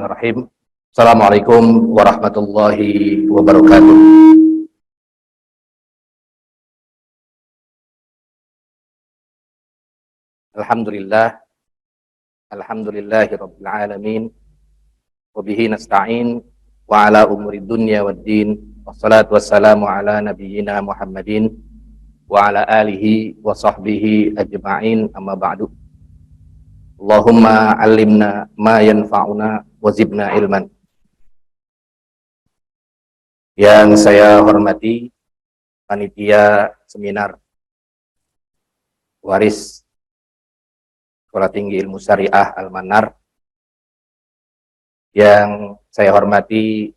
Bismillahirrahmanirrahim. Assalamualaikum warahmatullahi wabarakatuh. Alhamdulillah, alhamdulillahirabbil alamin. Wa bihi nasta'in wa ala umuri dunya waddin. Wassalatu wassalamu ala nabiyyina Muhammadin wa ala alihi wa sahbihi ajma'in, amma ba'du. Allahumma 'allimna ma yanfa'una wa zidna ilman. Yang saya hormati panitia seminar waris Sekolah Tinggi Ilmu Syariah Al-Manar, yang saya hormati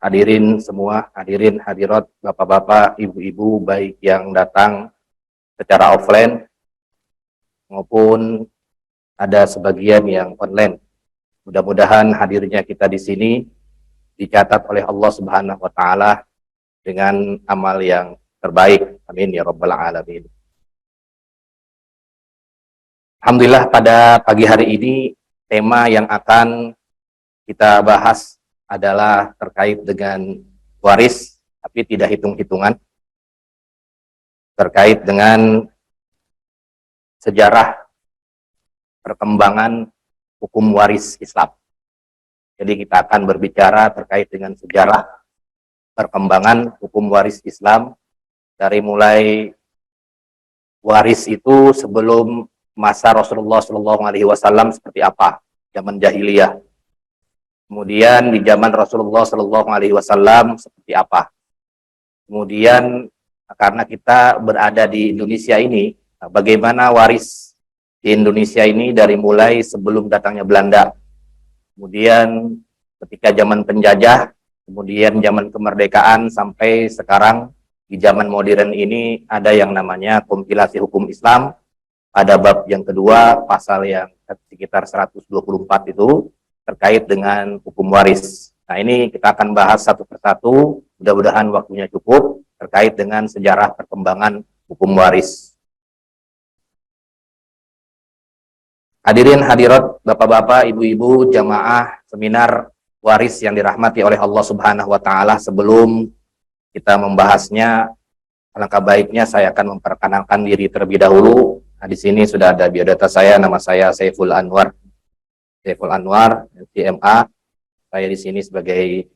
hadirin semua, hadirin hadirat, bapak-bapak, ibu-ibu, baik yang datang secara offline maupun ada sebagian yang online. Mudah-mudahan hadirnya kita di sini dicatat oleh Allah Subhanahu wa taala dengan amal yang terbaik. Amin ya rabbal alamin. Alhamdulillah, pada pagi hari ini tema yang akan kita bahas adalah terkait dengan waris, tapi tidak hitung-hitungan, terkait dengan sejarah perkembangan hukum waris Islam. Jadi kita akan berbicara terkait dengan sejarah perkembangan hukum waris Islam, dari mulai waris itu sebelum masa Rasulullah SAW seperti apa, zaman jahiliyah. Kemudian di zaman Rasulullah SAW seperti apa. Kemudian karena kita berada di Indonesia ini, bagaimana waris di Indonesia ini dari mulai sebelum datangnya Belanda, kemudian ketika zaman penjajah, kemudian zaman kemerdekaan, sampai sekarang di zaman modern ini ada yang namanya kompilasi hukum Islam. Pada bab yang kedua, pasal yang sekitar 124 itu terkait dengan hukum waris. Nah, ini kita akan bahas satu persatu, mudah-mudahan waktunya cukup, terkait dengan sejarah perkembangan hukum waris. Hadirin hadirat, bapak-bapak, ibu-ibu, jamaah seminar waris yang dirahmati oleh Allah Subhanahu wa taala, sebelum kita membahasnya, alangkah baiknya saya akan memperkenalkan diri terlebih dahulu. Nah, di sini sudah ada biodata saya, nama saya Saiful Anwar. Saiful Anwar, LCMA. Saya di sini sebagai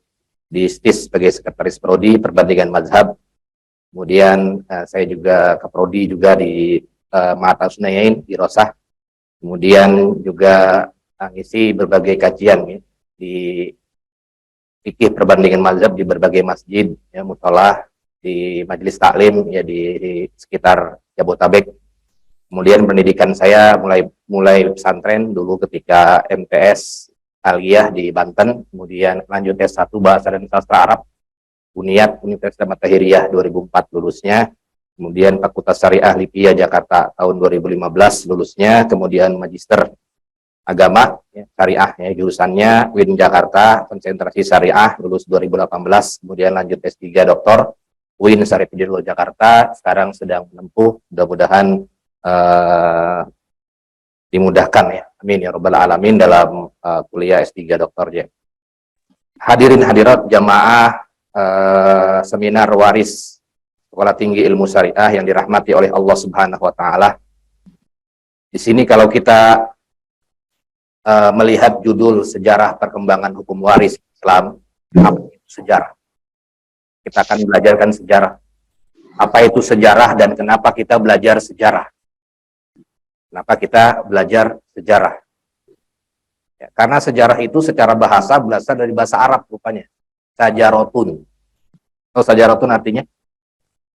sebagai sekretaris prodi perbandingan mazhab. Kemudian saya juga keprodi juga di Ma'had Al-Sunayain di Rosah. Kemudian juga ngisi berbagai kajian ya, di fikih perbandingan mazhab di berbagai masjid, ya, musolah, di majelis taklim ya di sekitar Jabotabek. Kemudian pendidikan saya mulai pesantren dulu ketika MTS Aliyah di Banten, kemudian lanjut S1 Bahasa dan Sastra Arab UNIAT, Universitas Matahiriyah 2004 lulusnya, kemudian Fakultas Syariah Lipia Jakarta tahun 2015 lulusnya, kemudian Magister Agama ya, Syariah ya, jurusannya UIN Jakarta, konsentrasi Syariah, lulus 2018, kemudian lanjut S3 Doktor UIN Syarifudin Jakarta, sekarang sedang menempuh, mudah-mudahan dimudahkan ya, amin ya rabbal alamin, dalam kuliah S3 Doktor ya. Hadirin hadirat jamaah seminar waris Sekolah Tinggi Ilmu Syariah yang dirahmati oleh Allah Subhanahu wa taala. Di sini kalau kita melihat judul sejarah perkembangan hukum waris Islam, apa itu sejarah? Kita akan belajarkan sejarah. Apa itu sejarah dan kenapa kita belajar sejarah? Kenapa kita belajar sejarah? Ya, karena sejarah itu secara bahasa berasal dari bahasa Arab rupanya. Sajarotun. Atau sajarotun artinya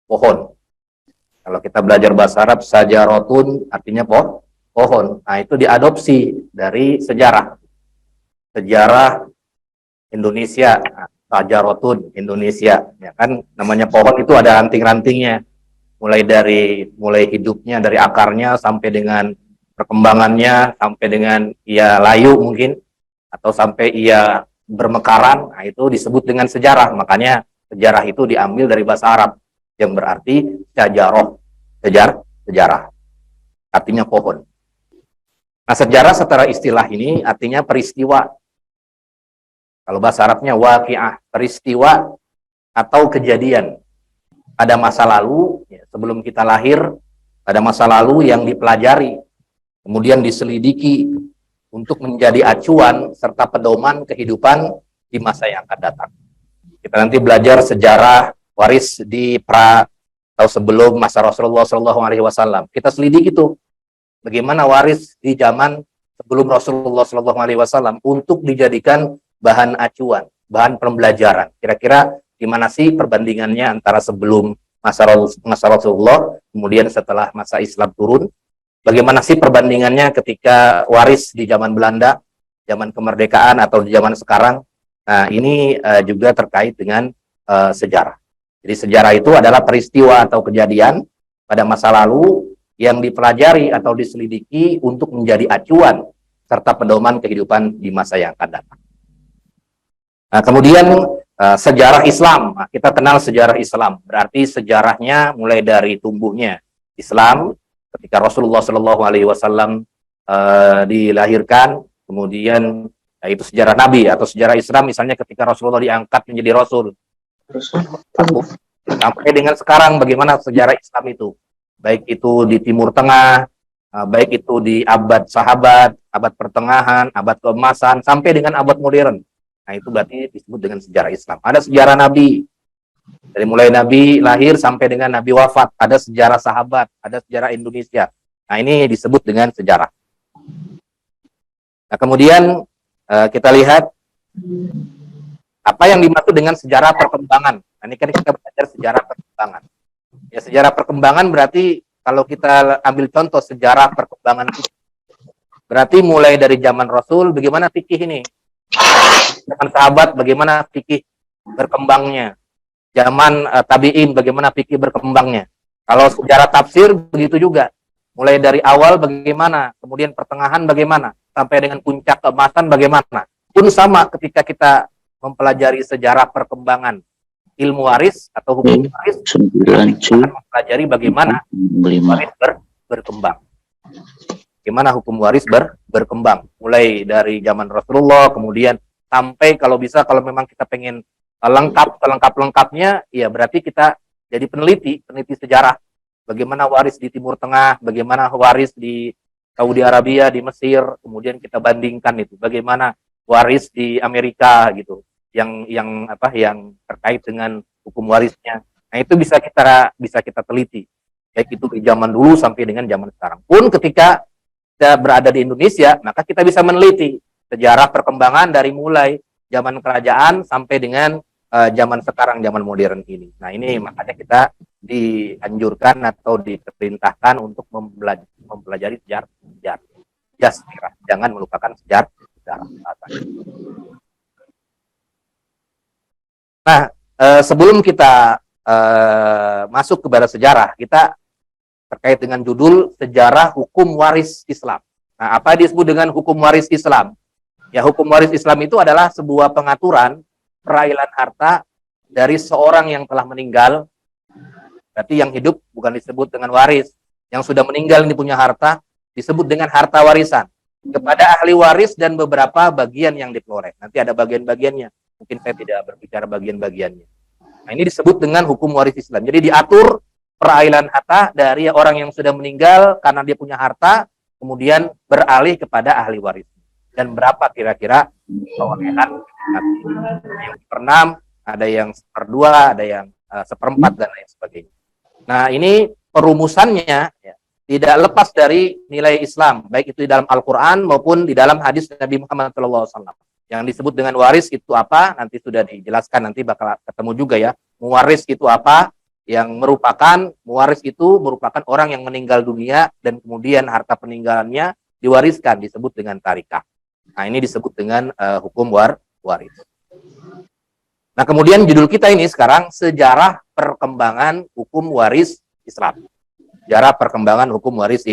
pohon. Kalau kita belajar bahasa Arab, sajarotun artinya pohon. Nah, itu diadopsi dari sejarah. Sejarah Indonesia, sajarotun Indonesia. Ya kan, namanya pohon itu ada ranting-rantingnya. Mulai hidupnya, dari akarnya sampai dengan perkembangannya, sampai dengan ia layu mungkin, atau sampai ia bermekaran. Nah, itu disebut dengan sejarah. Makanya sejarah itu diambil dari bahasa Arab yang berarti syajaroh, sejarah, artinya pohon. Nah, sejarah secara istilah ini artinya peristiwa. Kalau bahasa Arabnya waqi'ah, peristiwa atau kejadian pada masa lalu, ya, sebelum kita lahir, pada masa lalu yang dipelajari, kemudian diselidiki untuk menjadi acuan serta pedoman kehidupan di masa yang akan datang. Kita nanti belajar sejarah waris di atau sebelum masa Rasulullah SAW. Kita selidiki itu bagaimana waris di zaman sebelum Rasulullah SAW untuk dijadikan bahan acuan, bahan pembelajaran. Kira-kira gimana sih perbandingannya antara sebelum masa Rasulullah, kemudian setelah masa Islam turun? Bagaimana sih perbandingannya ketika waris di zaman Belanda, zaman kemerdekaan atau di zaman sekarang? Nah, ini juga terkait dengan sejarah. Jadi sejarah itu adalah peristiwa atau kejadian pada masa lalu yang dipelajari atau diselidiki untuk menjadi acuan serta pedoman kehidupan di masa yang akan datang. Nah, kemudian sejarah Islam. Nah, kita kenal sejarah Islam. Berarti sejarahnya mulai dari tumbuhnya Islam ketika Rasulullah SAW dilahirkan, kemudian itu sejarah Nabi atau sejarah Islam misalnya ketika Rasulullah diangkat menjadi Rasul. Sampai dengan sekarang bagaimana sejarah Islam itu? Baik itu di Timur Tengah, baik itu di abad sahabat, abad pertengahan, abad keemasan, sampai dengan abad modern. Nah, itu berarti disebut dengan sejarah Islam. Ada sejarah Nabi. Dari mulai Nabi lahir sampai dengan Nabi wafat. Ada sejarah sahabat, ada sejarah Indonesia. Nah, ini disebut dengan sejarah. Nah, kemudian kita lihat apa yang dimaksud dengan sejarah perkembangan. Nah, ini kan kita belajar sejarah perkembangan. Ya, sejarah perkembangan berarti kalau kita ambil contoh sejarah perkembangan itu, berarti mulai dari zaman Rasul, bagaimana fikih ini? Zaman sahabat, bagaimana fikih berkembangnya? Zaman tabi'in, bagaimana fikih berkembangnya? Kalau sejarah tafsir, begitu juga. Mulai dari awal bagaimana, kemudian pertengahan bagaimana, sampai dengan puncak keemasan bagaimana. Pun sama ketika kita mempelajari sejarah perkembangan ilmu waris atau hukum waris, kita akan mempelajari bagaimana waris berkembang. Bagaimana hukum waris berkembang. Mulai dari zaman Rasulullah, kemudian sampai kalau bisa, kalau memang kita pengen lengkap-lengkapnya, ya berarti kita jadi peneliti sejarah. Bagaimana waris di Timur Tengah, bagaimana waris di Saudi Arabia, di Mesir, kemudian kita bandingkan itu. Bagaimana waris di Amerika gitu, yang terkait dengan hukum warisnya. Nah, itu bisa kita teliti. Baik itu di zaman dulu sampai dengan zaman sekarang. Pun ketika kita berada di Indonesia, maka kita bisa meneliti sejarah perkembangan dari mulai zaman kerajaan sampai dengan zaman sekarang, zaman modern ini. Nah, ini makanya kita dianjurkan atau diperintahkan untuk mempelajari sejarah. Jangan melupakan sejarah. Nah, sebelum kita masuk kepada sejarah, kita terkait dengan judul sejarah hukum waris Islam. Nah, apa disebut dengan hukum waris Islam? Ya, hukum waris Islam itu adalah sebuah pengaturan perailan harta dari seorang yang telah meninggal. Berarti yang hidup bukan disebut dengan waris. Yang sudah meninggal ini punya harta disebut dengan harta warisan. Kepada ahli waris dan beberapa bagian yang diperoleh. Nanti ada bagian-bagiannya. Mungkin saya tidak berbicara bagian-bagiannya. Nah, ini disebut dengan hukum waris Islam. Jadi diatur perailan harta dari orang yang sudah meninggal karena dia punya harta, kemudian beralih kepada ahli waris. Dan berapa kira-kira perolehan? Yang seperenam, ada yang seperdua, ada yang seperempat, dan lain sebagainya. Nah, ini perumusannya ya, tidak lepas dari nilai Islam, baik itu di dalam Al-Quran maupun di dalam hadis Nabi Muhammad SAW. Yang disebut dengan waris itu apa? Nanti sudah dijelaskan, nanti bakal ketemu juga ya. Muwaris itu apa? Yang muwaris itu merupakan orang yang meninggal dunia dan kemudian harta peninggalannya diwariskan, disebut dengan tarikah. Nah, ini disebut dengan hukum waris. Nah, kemudian judul kita ini sekarang sejarah perkembangan hukum waris Islam. Sejarah perkembangan hukum waris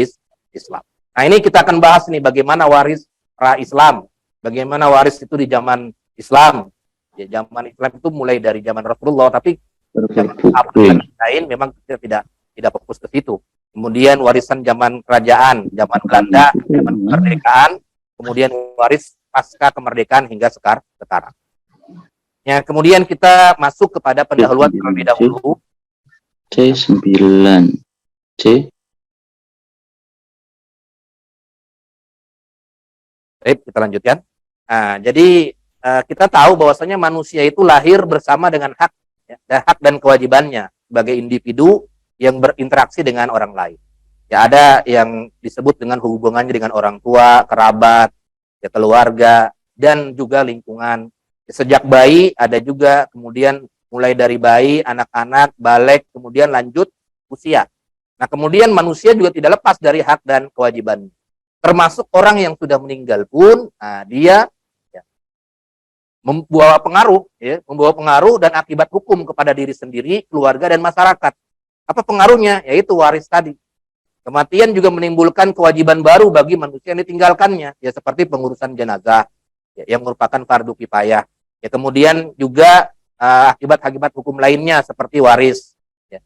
Islam. Nah, ini kita akan bahas nih bagaimana waris pra-Islam. Bagaimana waris itu di zaman Islam. Ya, zaman Islam itu mulai dari zaman Rasulullah, tapi zaman lain memang kita tidak fokus ke situ. kemudian warisan zaman kerajaan, zaman Belanda, zaman kemerdekaan, kemudian waris pasca kemerdekaan hingga sekarang. Ya, kemudian kita masuk kepada pendahuluan terlebih dahulu. C9. C. Baik, kita lanjutkan. Nah, jadi kita tahu bahwasanya manusia itu lahir bersama dengan hak, ya, hak dan kewajibannya sebagai individu yang berinteraksi dengan orang lain. Ya, ada yang disebut dengan hubungannya dengan orang tua, kerabat, ya, keluarga, dan juga lingkungan. Sejak bayi ada juga, kemudian mulai dari bayi, anak-anak, balik, kemudian lanjut usia. Nah, kemudian manusia juga tidak lepas dari hak dan kewajiban. Termasuk orang yang sudah meninggal pun, nah, dia ya, membawa pengaruh dan akibat hukum kepada diri sendiri, keluarga, dan masyarakat. Apa pengaruhnya? Yaitu waris tadi. Kematian juga menimbulkan kewajiban baru bagi manusia yang ditinggalkannya, ya seperti pengurusan jenazah, ya, yang merupakan fardu kifayah. Ya, kemudian juga akibat-akibat hukum lainnya seperti waris, ya,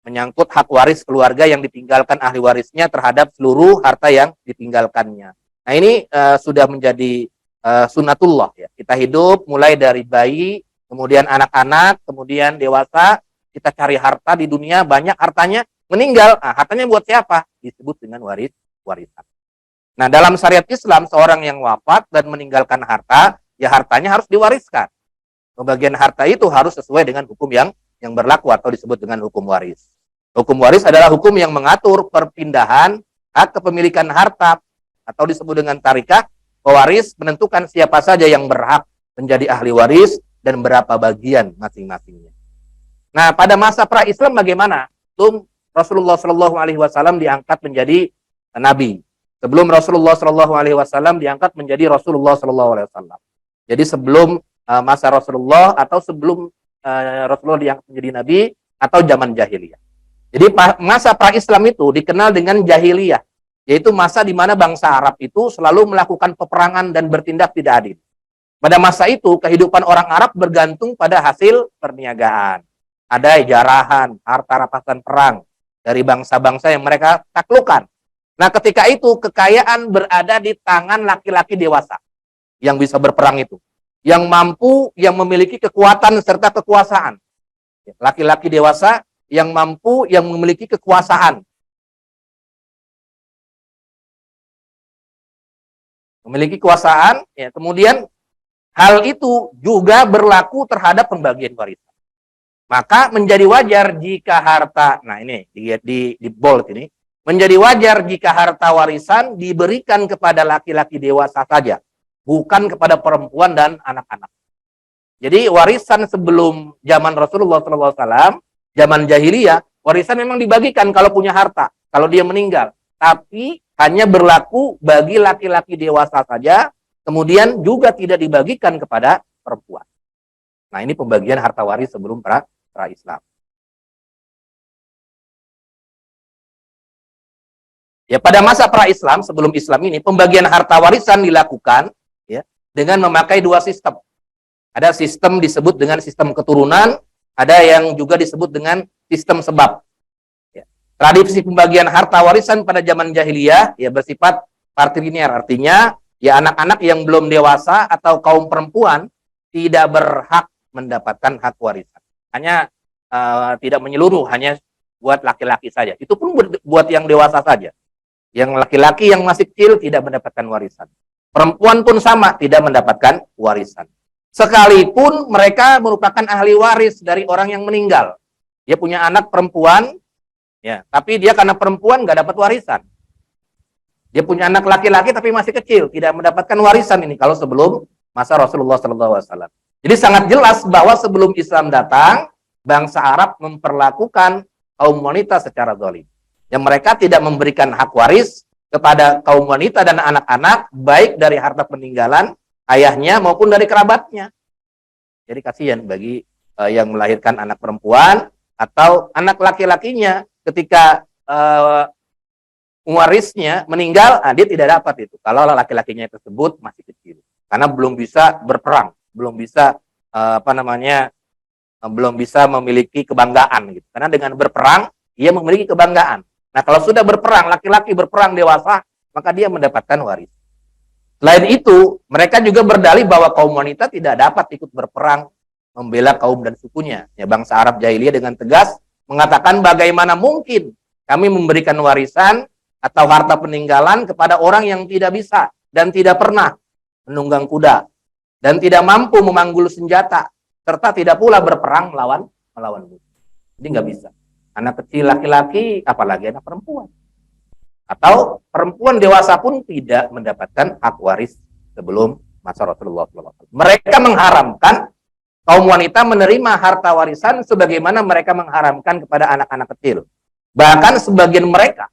menyangkut hak waris keluarga yang ditinggalkan ahli warisnya terhadap seluruh harta yang ditinggalkannya. Nah, ini sudah menjadi sunatullah, ya. Kita hidup mulai dari bayi, kemudian anak-anak, kemudian dewasa, kita cari harta di dunia, banyak hartanya, meninggal, hartanya buat siapa? Disebut dengan warisan. Nah, dalam syariat Islam, seorang yang wafat dan meninggalkan harta, ya hartanya harus diwariskan. Pembagian harta itu harus sesuai dengan hukum yang berlaku atau disebut dengan hukum waris. Hukum waris adalah hukum yang mengatur perpindahan hak kepemilikan harta atau disebut dengan tarikah. Pewaris menentukan siapa saja yang berhak menjadi ahli waris dan berapa bagian masing-masingnya. Nah, pada masa pra-Islam bagaimana? Rasulullah Shallallahu Alaihi Wasallam diangkat menjadi nabi. Sebelum Rasulullah Shallallahu Alaihi Wasallam diangkat menjadi Rasulullah Shallallahu Alaihi Wasallam. Jadi sebelum masa Rasulullah atau sebelum Rasulullah diangkat menjadi nabi atau zaman jahiliyah. Jadi masa pra-Islam itu dikenal dengan jahiliyah, yaitu masa di mana bangsa Arab itu selalu melakukan peperangan dan bertindak tidak adil. Pada masa itu kehidupan orang Arab bergantung pada hasil perniagaan. Ada jarahan, harta rampasan perang dari bangsa-bangsa yang mereka taklukkan. Nah, ketika itu kekayaan berada di tangan laki-laki dewasa yang bisa berperang itu, yang mampu, yang memiliki kekuatan serta kekuasaan. Laki-laki dewasa yang mampu, yang memiliki kekuasaan. Memiliki kekuasaan, ya, kemudian hal itu juga berlaku terhadap pembagian warisan. Maka menjadi wajar jika harta, nah ini di bold ini, menjadi wajar jika harta warisan diberikan kepada laki-laki dewasa saja, bukan kepada perempuan dan anak-anak. Jadi warisan sebelum zaman Rasulullah SAW, zaman jahiliyah, warisan memang dibagikan kalau punya harta, kalau dia meninggal. Tapi hanya berlaku bagi laki-laki dewasa saja, kemudian juga tidak dibagikan kepada perempuan. Nah, ini pembagian harta waris sebelum pra-Islam. Ya, pada masa pra-Islam, sebelum Islam ini, pembagian harta warisan dilakukan, ya, dengan memakai dua sistem. Ada sistem disebut dengan sistem keturunan, ada yang juga disebut dengan sistem sebab. Ya. Tradisi pembagian harta warisan pada zaman jahiliyah ya bersifat patrilinear, artinya ya anak-anak yang belum dewasa atau kaum perempuan tidak berhak mendapatkan hak warisan. Hanya tidak menyeluruh, hanya buat laki-laki saja. Itu pun buat yang dewasa saja. Yang laki-laki yang masih kecil tidak mendapatkan warisan. Perempuan pun sama, tidak mendapatkan warisan. Sekalipun mereka merupakan ahli waris dari orang yang meninggal. Dia punya anak perempuan, ya, tapi dia karena perempuan nggak dapat warisan. Dia punya anak laki-laki tapi masih kecil, tidak mendapatkan warisan ini kalau sebelum masa Rasulullah SAW. Jadi sangat jelas bahwa sebelum Islam datang, bangsa Arab memperlakukan kaum wanita secara zalim. Yang mereka tidak memberikan hak waris kepada kaum wanita dan anak-anak, baik dari harta peninggalan ayahnya maupun dari kerabatnya. Jadi kasihan bagi yang melahirkan anak perempuan atau anak laki-lakinya ketika warisnya meninggal, dia tidak dapat itu. Kalau laki-lakinya tersebut masih kecil, karena belum bisa berperang, belum bisa belum bisa memiliki kebanggaan gitu. Karena dengan berperang ia memiliki kebanggaan. Nah, kalau sudah berperang, laki-laki berperang dewasa, maka dia mendapatkan waris. Selain itu, mereka juga berdalih bahwa kaum wanita tidak dapat ikut berperang membela kaum dan sukunya. Ya, bangsa Arab jahiliyah dengan tegas mengatakan bagaimana mungkin kami memberikan warisan atau harta peninggalan kepada orang yang tidak bisa dan tidak pernah menunggang kuda dan tidak mampu memanggul senjata serta tidak pula berperang melawan musuh. Jadi nggak bisa. Anak kecil laki-laki, apalagi anak perempuan. Atau perempuan dewasa pun tidak mendapatkan hak waris sebelum masa Rasulullah SAW. Mereka mengharamkan kaum wanita menerima harta warisan sebagaimana mereka mengharamkan kepada anak-anak kecil. Bahkan sebagian mereka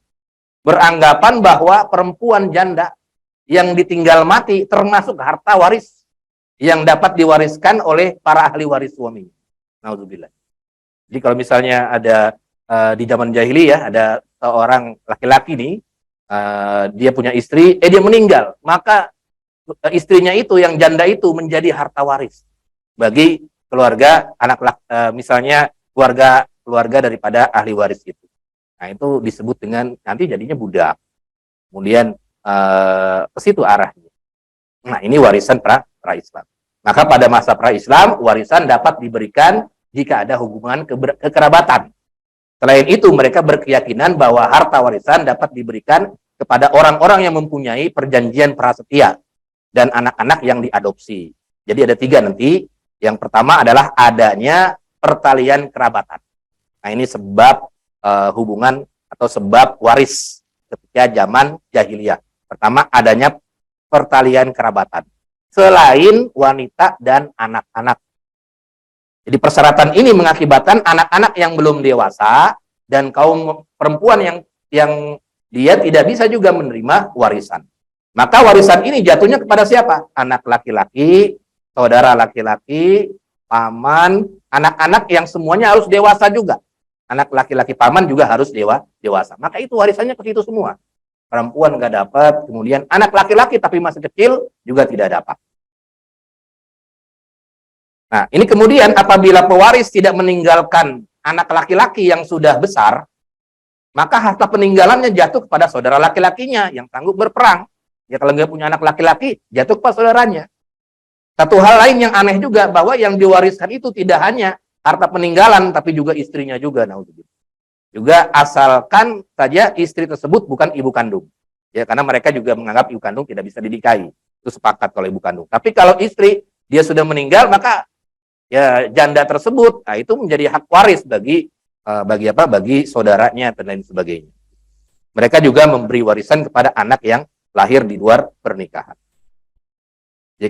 beranggapan bahwa perempuan janda yang ditinggal mati termasuk harta waris yang dapat diwariskan oleh para ahli waris suaminya. Nauzubillah. Jadi kalau misalnya ada di zaman jahiliyah ada seorang laki-laki nih, dia punya istri, dia meninggal, maka istrinya itu yang janda itu menjadi harta waris bagi keluarga misalnya keluarga daripada ahli waris itu. Nah, itu disebut dengan nanti jadinya budak. Kemudian ke situ arahnya. Nah, ini warisan pra-Islam. Maka pada masa pra-Islam warisan dapat diberikan jika ada hubungan kekerabatan. Selain itu, mereka berkeyakinan bahwa harta warisan dapat diberikan kepada orang-orang yang mempunyai perjanjian prasetia dan anak-anak yang diadopsi. Jadi ada 3 nanti. Yang pertama adalah adanya pertalian kerabatan. Nah, ini sebab hubungan atau sebab waris ketika zaman jahiliyah. Pertama, adanya pertalian kerabatan. Selain wanita dan anak-anak. Jadi persyaratan ini mengakibatkan anak-anak yang belum dewasa dan kaum perempuan yang dia tidak bisa juga menerima warisan. Maka warisan ini jatuhnya kepada siapa? Anak laki-laki, saudara laki-laki, paman, anak-anak yang semuanya harus dewasa juga. Anak laki-laki paman juga harus dewasa. Maka itu warisannya ke situ semua. Perempuan nggak dapat, kemudian anak laki-laki tapi masih kecil juga tidak dapat. Nah, ini kemudian apabila pewaris tidak meninggalkan anak laki-laki yang sudah besar, maka harta peninggalannya jatuh kepada saudara laki-lakinya yang sanggup berperang. Ya, kalau nggak punya anak laki-laki, jatuh kepada saudaranya. Satu hal lain yang aneh juga, bahwa yang diwariskan itu tidak hanya harta peninggalan, tapi juga istrinya juga. Nah, juga asalkan saja istri tersebut bukan ibu kandung. Ya, karena mereka juga menganggap ibu kandung tidak bisa didikahi. Itu sepakat kalau ibu kandung. Tapi kalau istri, dia sudah meninggal, maka ya janda tersebut, nah itu menjadi hak waris bagi saudaranya dan lain sebagainya. Mereka juga memberi warisan kepada anak yang lahir di luar pernikahan. Jadi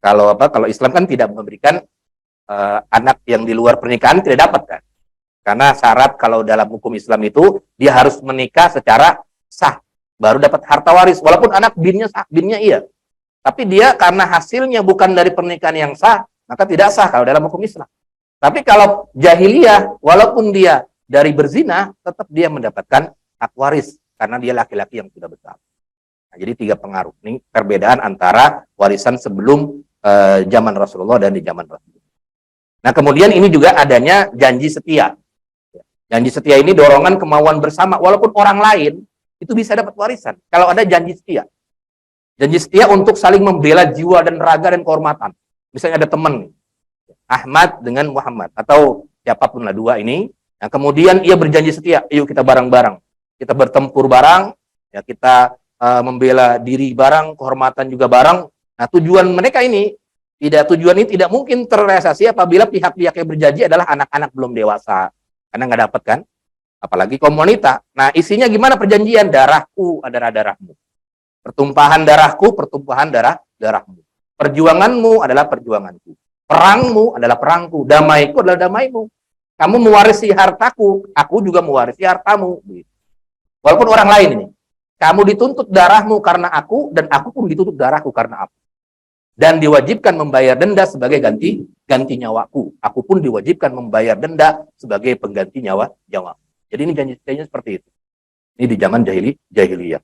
kalau Islam kan tidak memberikan anak yang di luar pernikahan tidak dapat kan? Karena syarat kalau dalam hukum Islam itu dia harus menikah secara sah baru dapat harta waris. Walaupun anak binnya sah, binnya iya. Tapi dia karena hasilnya bukan dari pernikahan yang sah, maka tidak sah kalau dalam hukum Islam. Tapi kalau jahiliyah, walaupun dia dari berzina, tetap dia mendapatkan hak waris karena dia laki-laki yang sudah besar. Nah, jadi 3 pengaruh. Ini perbedaan antara warisan sebelum zaman Rasulullah dan di zaman Rasulullah. Nah, kemudian ini juga adanya janji setia. Janji setia ini dorongan kemauan bersama, walaupun orang lain itu bisa dapat warisan. Kalau ada janji setia. Janji setia untuk saling membela jiwa dan raga dan kehormatan. Misalnya ada teman, Ahmad dengan Muhammad, atau siapapun lah 2 ini. Nah, kemudian ia berjanji setia, yuk kita bareng-bareng. Kita bertempur bareng, ya kita membela diri bareng, kehormatan juga bareng. Nah, tujuan ini tidak mungkin terrealisasi apabila pihak-pihak yang berjanji adalah anak-anak belum dewasa. Karena nggak dapat kan? Apalagi kaum wanita. Nah, isinya gimana perjanjian? Darahku adalah darahmu. Pertumpahan darahku, pertumpahan darahmu. Perjuanganmu adalah perjuanganku. Perangmu adalah perangku. Damaiku adalah damaimu. Kamu mewarisi hartaku, aku juga mewarisi hartamu. Walaupun orang lain ini. Kamu dituntut darahmu karena aku, dan aku pun dituntut darahku karena aku. Dan diwajibkan membayar denda sebagai ganti nyawaku. Aku pun diwajibkan membayar denda sebagai pengganti nyawa. Jadi ini janji-janjinya seperti itu. Ini di zaman jahiliyah.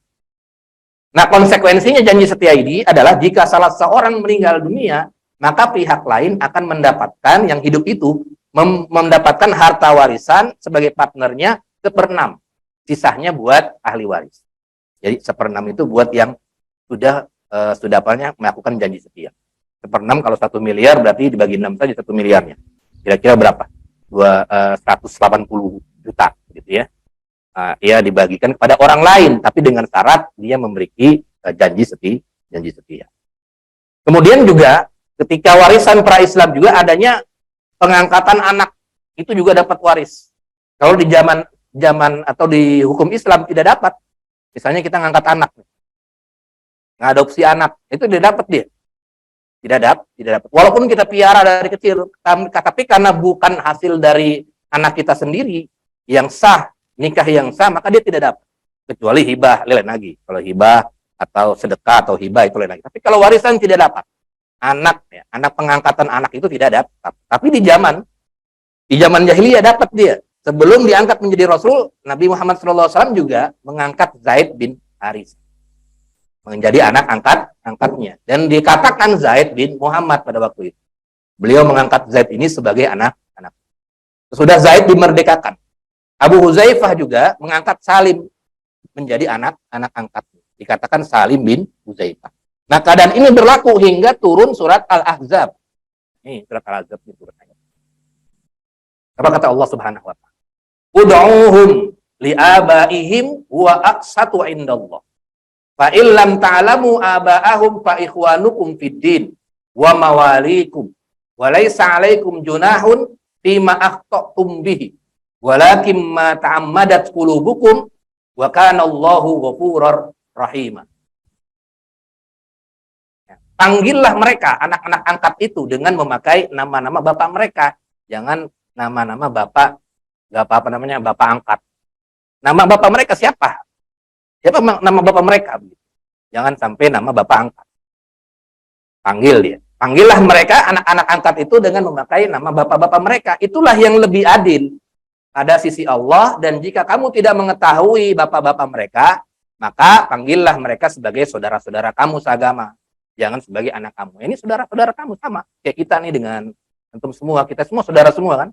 Nah, konsekuensinya janji setia ini adalah jika salah seorang meninggal dunia, maka pihak lain akan mendapatkan yang hidup itu mendapatkan harta warisan sebagai partnernya 1/6. sisanya buat ahli waris. Jadi 1/6 itu buat yang sudah melakukan janji setia. 1/6 kalau 1 miliar berarti dibagi 6 saja 1 miliarnya. Kira-kira berapa? 180 juta gitu ya. Ia dibagikan kepada orang lain tapi dengan syarat dia memiliki janji setia. Kemudian juga ketika warisan pra-Islam juga adanya pengangkatan anak, itu juga dapat waris. Kalau di zaman atau di hukum Islam tidak dapat. Misalnya kita ngangkat anak, ngadopsi anak, itu tidak dapat dia. Tidak dapat. Walaupun kita piara dari kecil, tapi karena bukan hasil dari anak kita sendiri yang sah, nikah yang sah, maka dia tidak dapat. Kecuali hibah, lain lagi. Kalau hibah atau sedekah atau hibah itu lain lagi. Tapi kalau warisan tidak dapat. Anak pengangkatan anak itu tidak dapat. Tapi di zaman jahiliyah dapat dia. Sebelum diangkat menjadi Rasul, Nabi Muhammad SAW juga mengangkat Zaid bin Haris menjadi anak angkatnya. Dan dikatakan Zaid bin Muhammad pada waktu itu. Beliau mengangkat Zaid ini sebagai anak. Sesudah Zaid dimerdekakan, Abu Huzaifah juga mengangkat Salim menjadi anak angkatnya. Dikatakan Salim bin Huzaifah. Nah, keadaan ini berlaku hingga turun surat Al-Ahzab. Ini surat Al-Ahzab ini turun ayat. Apa kata Allah Subhanahu wa taala? Ud'uuhum li'abaihim huwa aqsatu indallah. Fa illam ta'lamu aba'ahum fa ikhwanukum fid din wa mawalikum wa laisa 'alaikum junahun fima akhtatum bihi walakin ma ta'ammadat qulubukum wa kana Allahu ghafurur rahim. Panggillah mereka anak-anak angkat itu dengan memakai nama-nama bapak mereka. Jangan nama-nama bapak bapak angkat. Nama bapak mereka siapa? Siapa nama bapak mereka? Jangan sampai nama bapak angkat. Panggil dia. Panggillah mereka anak-anak angkat itu dengan memakai nama bapak-bapak mereka. Itulah yang lebih adil pada sisi Allah. Dan jika kamu tidak mengetahui bapak-bapak mereka, maka panggillah mereka sebagai saudara-saudara kamu seagama. Jangan sebagai anak kamu. Ini saudara-saudara kamu sama. Kayak kita nih dengan antum semua. Kita semua saudara semua kan.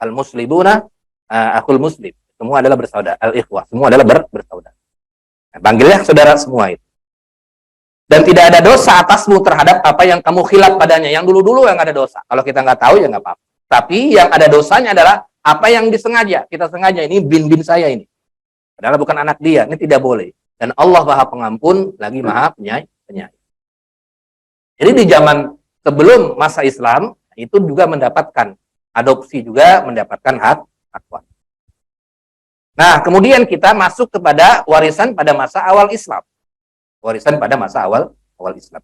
Al-muslimuna akhul muslim. Semua adalah bersaudara. Al-ikhwah. Semua adalah bersaudara. Nah, panggilnya saudara semua itu. Dan tidak ada dosa atasmu terhadap apa yang kamu khilaf padanya. Yang dulu-dulu yang ada dosa. Kalau kita nggak tahu ya nggak apa-apa. Tapi yang ada dosanya adalah apa yang disengaja. Kita sengaja ini bin saya ini. Padahal bukan anak dia. Ini tidak boleh. Dan Allah Maha Pengampun lagi Maha Penyayang. Jadi di zaman sebelum masa Islam itu juga mendapatkan adopsi, juga mendapatkan hak waris. Nah, kemudian kita masuk kepada warisan pada masa awal Islam. Warisan pada masa awal Islam.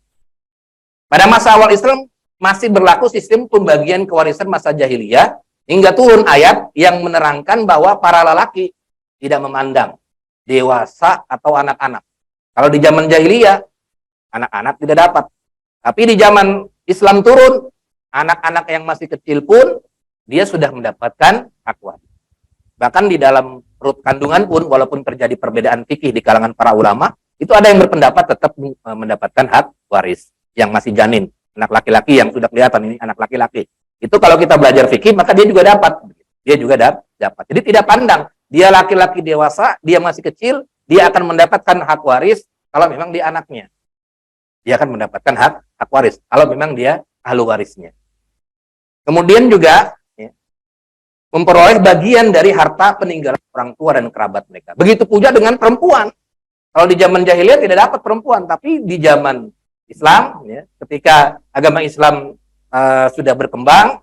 Pada masa awal Islam masih berlaku sistem pembagian kewarisan masa jahiliyah hingga turun ayat yang menerangkan bahwa para lelaki tidak memandang dewasa atau anak-anak. Kalau di zaman jahiliyah anak-anak tidak dapat. Tapi di zaman Islam turun, anak-anak yang masih kecil pun dia sudah mendapatkan hak waris. Bahkan di dalam perut kandungan pun, walaupun terjadi perbedaan fikih di kalangan para ulama, itu ada yang berpendapat tetap mendapatkan hak waris yang masih janin. Anak laki-laki yang sudah kelihatan ini anak laki-laki. Itu kalau kita belajar fikih, maka dia juga dapat. Dia juga dapat. Jadi tidak pandang. Dia laki-laki dewasa, dia masih kecil, dia akan mendapatkan hak waris kalau memang dia anaknya. Dia akan mendapatkan hak waris kalau memang dia ahli warisnya. Kemudian juga memperoleh bagian dari harta peninggalan orang tua dan kerabat mereka. Begitu pula dengan perempuan. Kalau di zaman jahiliyah tidak dapat perempuan, tapi di zaman Islam, ketika agama Islam sudah berkembang,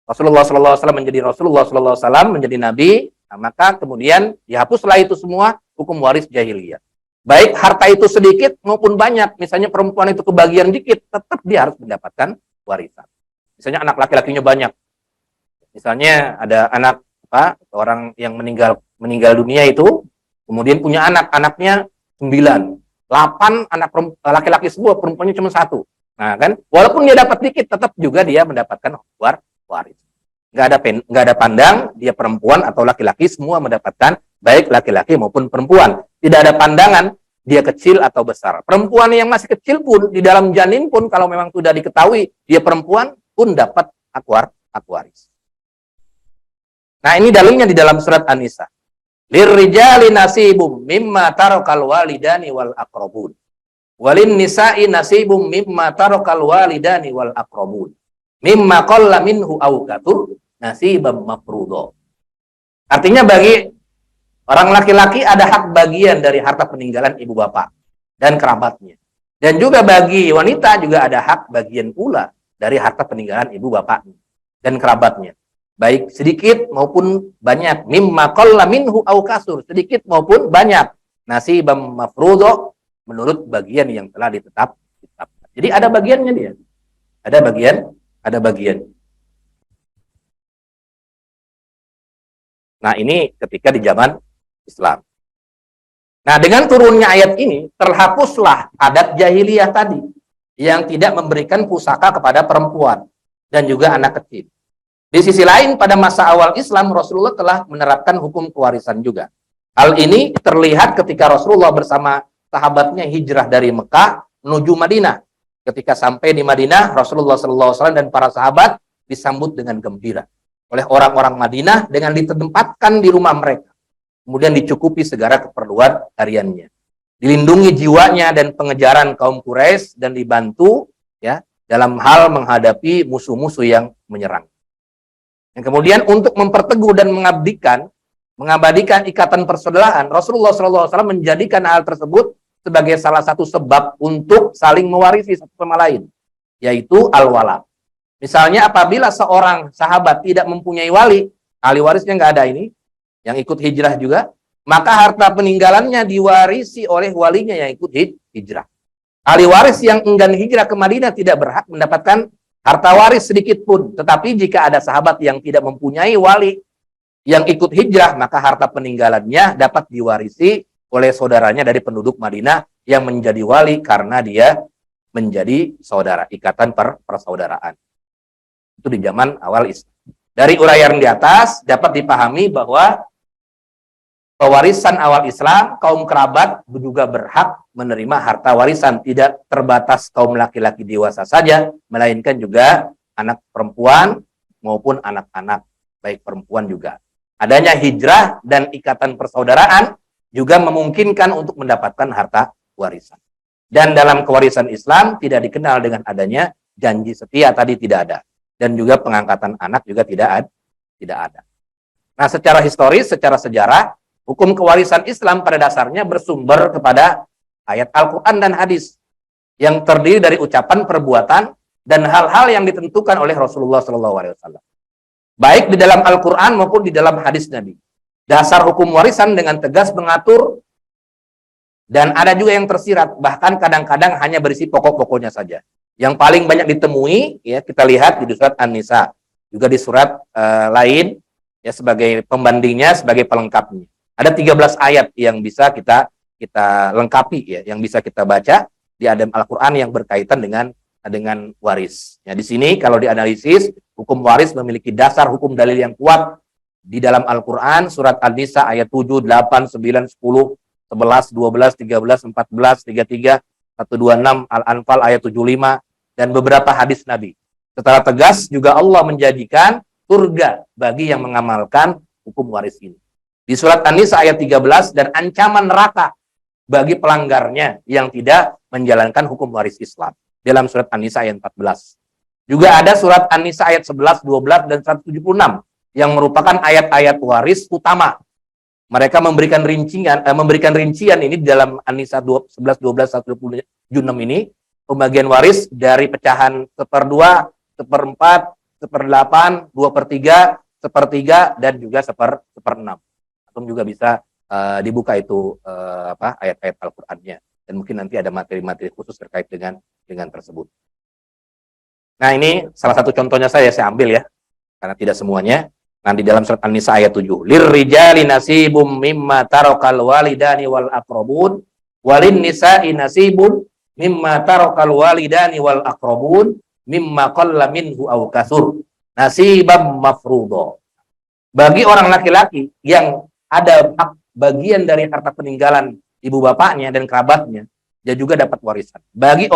Rasulullah SAW menjadi Rasulullah SAW menjadi Nabi, maka kemudian dihapuslah itu semua hukum waris jahiliyah. Baik harta itu sedikit maupun banyak, misalnya perempuan itu kebagian dikit, tetap dia harus mendapatkan warisan. Misalnya anak laki-lakinya banyak. Misalnya ada anak orang yang meninggal dunia itu, kemudian punya anaknya 9, 8 anak laki-laki semua, perempuannya cuma 1. Nah kan, walaupun dia dapat dikit, tetap juga dia mendapatkan waris. Nggak ada pandang dia perempuan atau laki-laki, semua mendapatkan, baik laki-laki maupun perempuan. Tidak ada pandangan dia kecil atau besar. Perempuan yang masih kecil pun di dalam janin pun kalau memang sudah diketahui dia perempuan pun dapat hak waris. Nah, ini dalilnya di dalam surat An-Nisa. Lirrijali nasibum mimma tarakal walidani wal aqrabun. Walin nisa'i nasibum mimma tarakal walidani wal aqrabun. Mimma qalla minhu aw kathur nasibam mafruḍa. Artinya bagi orang laki-laki ada hak bagian dari harta peninggalan ibu bapak dan kerabatnya. Dan juga bagi wanita juga ada hak bagian pula dari harta peninggalan ibu bapaknya dan kerabatnya. Baik sedikit maupun banyak. Mimma qalla minhu aw kasur. Sedikit maupun banyak. Nasibam mafruḍa menurut bagian yang telah ditetapkan. Jadi ada bagiannya dia. Ada bagian. Nah, ini ketika di zaman Islam. Nah, dengan turunnya ayat ini, terhapuslah adat jahiliyah tadi yang tidak memberikan pusaka kepada perempuan dan juga anak kecil. Di sisi lain, pada masa awal Islam, Rasulullah telah menerapkan hukum kewarisan juga. Hal ini terlihat ketika Rasulullah bersama sahabatnya hijrah dari Mekah menuju Madinah. Ketika sampai di Madinah, Rasulullah SAW dan para sahabat disambut dengan gembira oleh orang-orang Madinah dengan ditempatkan di rumah mereka. Kemudian dicukupi segala keperluan hariannya. Dilindungi jiwanya dan pengejaran kaum Quraisy dan dibantu ya dalam hal menghadapi musuh-musuh yang menyerang. Dan kemudian untuk memperteguh dan mengabadikan ikatan persaudaraan, Rasulullah SAW menjadikan hal tersebut sebagai salah satu sebab untuk saling mewarisi satu sama lain, yaitu al-wala. Misalnya apabila seorang sahabat tidak mempunyai wali, ahli warisnya nggak ada ini, yang ikut hijrah juga, maka harta peninggalannya diwarisi oleh walinya yang ikut hijrah. Ahli waris yang enggan hijrah ke Madinah tidak berhak mendapatkan harta waris sedikit pun. Tetapi jika ada sahabat yang tidak mempunyai wali yang ikut hijrah, maka harta peninggalannya dapat diwarisi oleh saudaranya dari penduduk Madinah yang menjadi wali karena dia menjadi saudara, ikatan persaudaraan. Itu di zaman awal Islam. Dari uraian di atas dapat dipahami bahwa pewarisan awal Islam, kaum kerabat juga berhak menerima harta warisan. Tidak terbatas kaum laki-laki dewasa saja, melainkan juga anak perempuan maupun anak-anak, baik perempuan juga. Adanya hijrah dan ikatan persaudaraan juga memungkinkan untuk mendapatkan harta warisan. Dan dalam kewarisan Islam tidak dikenal dengan adanya janji setia tadi, tidak ada. Dan juga pengangkatan anak juga tidak ada. Nah, secara historis, secara sejarah, hukum kewarisan Islam pada dasarnya bersumber kepada ayat Al-Quran dan hadis yang terdiri dari ucapan, perbuatan, dan hal-hal yang ditentukan oleh Rasulullah SAW. Baik di dalam Al-Quran maupun di dalam hadis Nabi. Dasar hukum warisan dengan tegas mengatur, dan ada juga yang tersirat, bahkan kadang-kadang hanya berisi pokok-pokoknya saja. Yang paling banyak ditemui, ya kita lihat di surat An-Nisa, juga di surat lain, ya sebagai pembandingnya, sebagai pelengkapnya. Ada 13 ayat yang bisa kita lengkapi, ya, yang bisa kita baca di Al-Quran yang berkaitan dengan waris. Ya, di sini kalau dianalisis, hukum waris memiliki dasar hukum dalil yang kuat di dalam Al-Quran, surat An-Nisa ayat 7, 8, 9, 10, 11, 12, 13, 14, 33, 126, Al-Anfal ayat 75, dan beberapa hadis Nabi. Secara tegas juga Allah menjadikan surga bagi yang mengamalkan hukum waris ini. Di surat An-Nisa ayat 13, dan ancaman neraka bagi pelanggarnya yang tidak menjalankan hukum waris Islam. Dalam surat An-Nisa ayat 14. Juga ada surat An-Nisa ayat 11, 12, dan 176 yang merupakan ayat-ayat waris utama. Mereka memberikan rincian ini di dalam An-Nisa 11, 12, 176 ini, pembagian waris dari pecahan 1/2, 1/4, 1/8, 2/3, 1/3, dan juga 1/6. Atau juga bisa dibuka itu ayat-ayat Al-Qur'annya, dan mungkin nanti ada materi-materi khusus terkait dengan tersebut. Nah, ini salah satu contohnya saya ambil ya, karena tidak semuanya. Nah, di dalam surat An-Nisa ayat 7, lirrijali nasibum mimma tarakal walidani wal aqrabun walin nisa'i nasibun mimma tarakal walidani wal aqrabun mimma qalla minhu aw kasur nasibam mafruḍa. Bagi orang laki-laki yang ada bagian dari harta peninggalan ibu bapaknya dan kerabatnya, dia juga dapat warisan. Bagi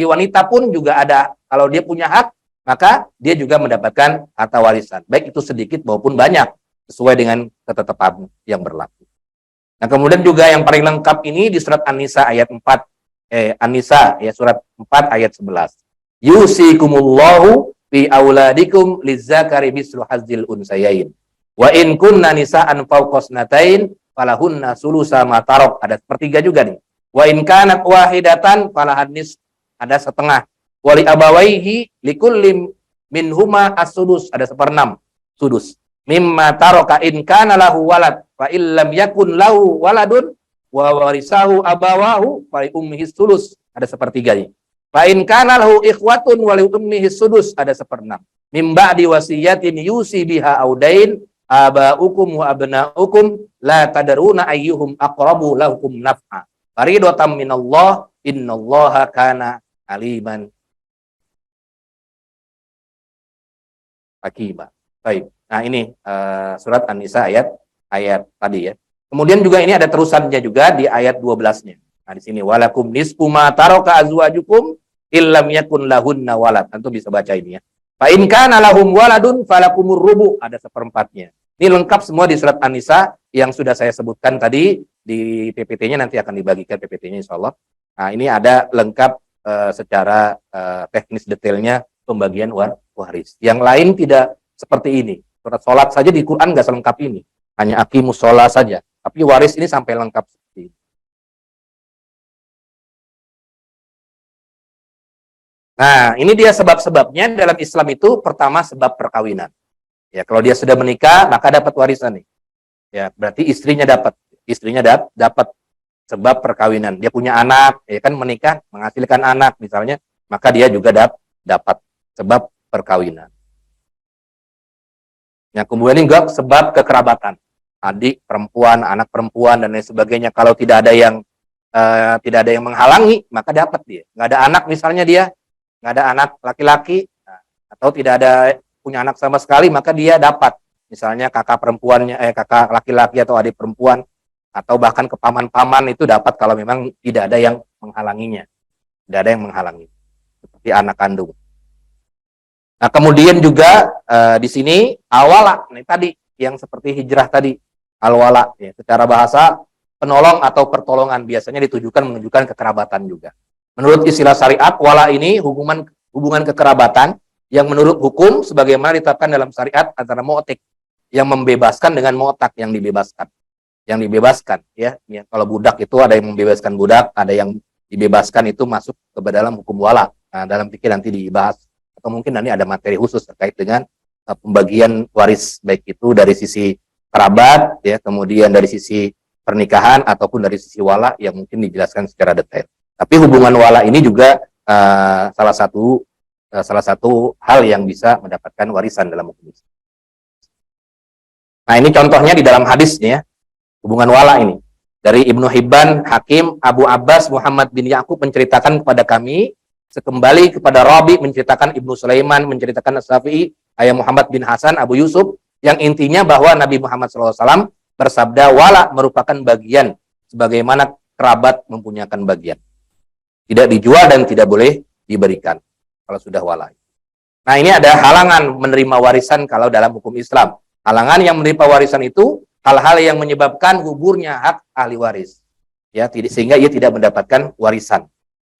wanita pun juga ada, kalau dia punya hak, maka dia juga mendapatkan harta warisan, baik itu sedikit maupun banyak. sesuai dengan ketetapan yang berlaku. Nah, kemudian juga yang paling lengkap ini di surat An-Nisa ayat 4, An-Nisa ya surat 4 ayat 11. Yusikumullahu fi auladikum lizzakari mislu hazzil unsayain. Wa in kunna nisa'an fawqasnatain falahunna sulusa ma tarok. Ada sepertiga juga nih. Wa in kanat wahidatan falahan nis, ada setengah. Wali abawaihi likullim minhuma as-sudus, ada seperenam sudus. Mimma taroka in kana lahu walad fa illam yakun lahu waladun wa warisahu abawahu fa ummihi sulus, ada sepertiganya. Fa in kana lahu ikhwatun wa li ummihi sudus, ada seperenam. Mim ba'di wasiyatin yusi biha audain abaukum wa abnaukum la tadruna ayyuhum aqrabu lakum naf'a. Faridatan minallah innallaha kana aliman hakima. Baik. Nah, ini surat An-Nisa ayat tadi ya. Kemudian juga ini ada terusannya juga di ayat 12-nya. Nah, di sini walakum nisfu ma taraka azwajukum illam yakun lahunna walad. Antum bisa baca ini ya. Fa in kana lahum waladun falakumur rubu, ada seperempatnya. Ini lengkap semua di surat An-Nisa yang sudah saya sebutkan tadi. Di PPT-nya nanti akan dibagikan PPT-nya insyaallah. Nah, ini ada lengkap secara teknis detailnya pembagian waris. Yang lain tidak seperti ini. Surat sholat saja di Quran nggak selengkap ini. Hanya aqimus sholat saja. Tapi waris ini sampai lengkap seperti ini. Nah, ini dia sebab-sebabnya dalam Islam itu. Pertama, sebab perkawinan. Ya, kalau dia sudah menikah, maka dapat warisan nih. Ya, berarti istrinya dapat. Istrinya dapat sebab perkawinan. Dia punya anak, ya kan, menikah, menghasilkan anak misalnya, maka dia juga dapat sebab perkawinan. Yang kemudian juga sebab kekerabatan, adik perempuan, anak perempuan dan lain sebagainya. Kalau tidak ada yang menghalangi, maka dapat dia. Nggak ada anak misalnya dia, nggak ada anak laki-laki, atau tidak ada punya anak sama sekali, maka dia dapat. Misalnya kakak perempuannya, kakak laki-laki atau adik perempuan, atau bahkan ke paman-paman itu dapat kalau memang tidak ada yang menghalanginya. Tidak ada yang menghalangi. Seperti anak kandung. Nah, kemudian juga di sini al-wala, nih tadi yang seperti hijrah tadi, al-wala ya, secara bahasa penolong atau pertolongan, biasanya ditujukan menunjukkan kekerabatan juga. Menurut istilah syariat, wala ini hubungan kekerabatan yang menurut hukum sebagaimana ditetapkan dalam syariat antara mu'tik yang membebaskan dengan mu'tak yang dibebaskan. Yang dibebaskan ya, kalau budak itu ada yang membebaskan budak, ada yang dibebaskan, itu masuk ke dalam hukum wala. Nah, dalam fikih nanti dibahas, atau mungkin nanti ada materi khusus terkait dengan pembagian waris, baik itu dari sisi kerabat ya, kemudian dari sisi pernikahan ataupun dari sisi wala yang mungkin dijelaskan secara detail. Tapi hubungan wala ini juga salah satu hal yang bisa mendapatkan warisan dalam hukum Islam. Nah, ini contohnya di dalam hadisnya ya, hubungan wala ini. Dari Ibnu Hibban, Hakim, Abu Abbas, Muhammad bin Ya'qub menceritakan kepada kami, sekembali kepada Rabi menceritakan Ibnu Sulaiman, menceritakan As-Syafi'i, Ayah Muhammad bin Hasan, Abu Yusuf, yang intinya bahwa Nabi Muhammad SAW bersabda, wala merupakan bagian, sebagaimana kerabat mempunyakan bagian. Tidak dijual dan tidak boleh diberikan, kalau sudah wala. Nah, ini ada halangan menerima warisan kalau dalam hukum Islam. Halangan yang menerima warisan itu, hal-hal yang menyebabkan gugurnya hak ahli waris. Ya, sehingga ia tidak mendapatkan warisan.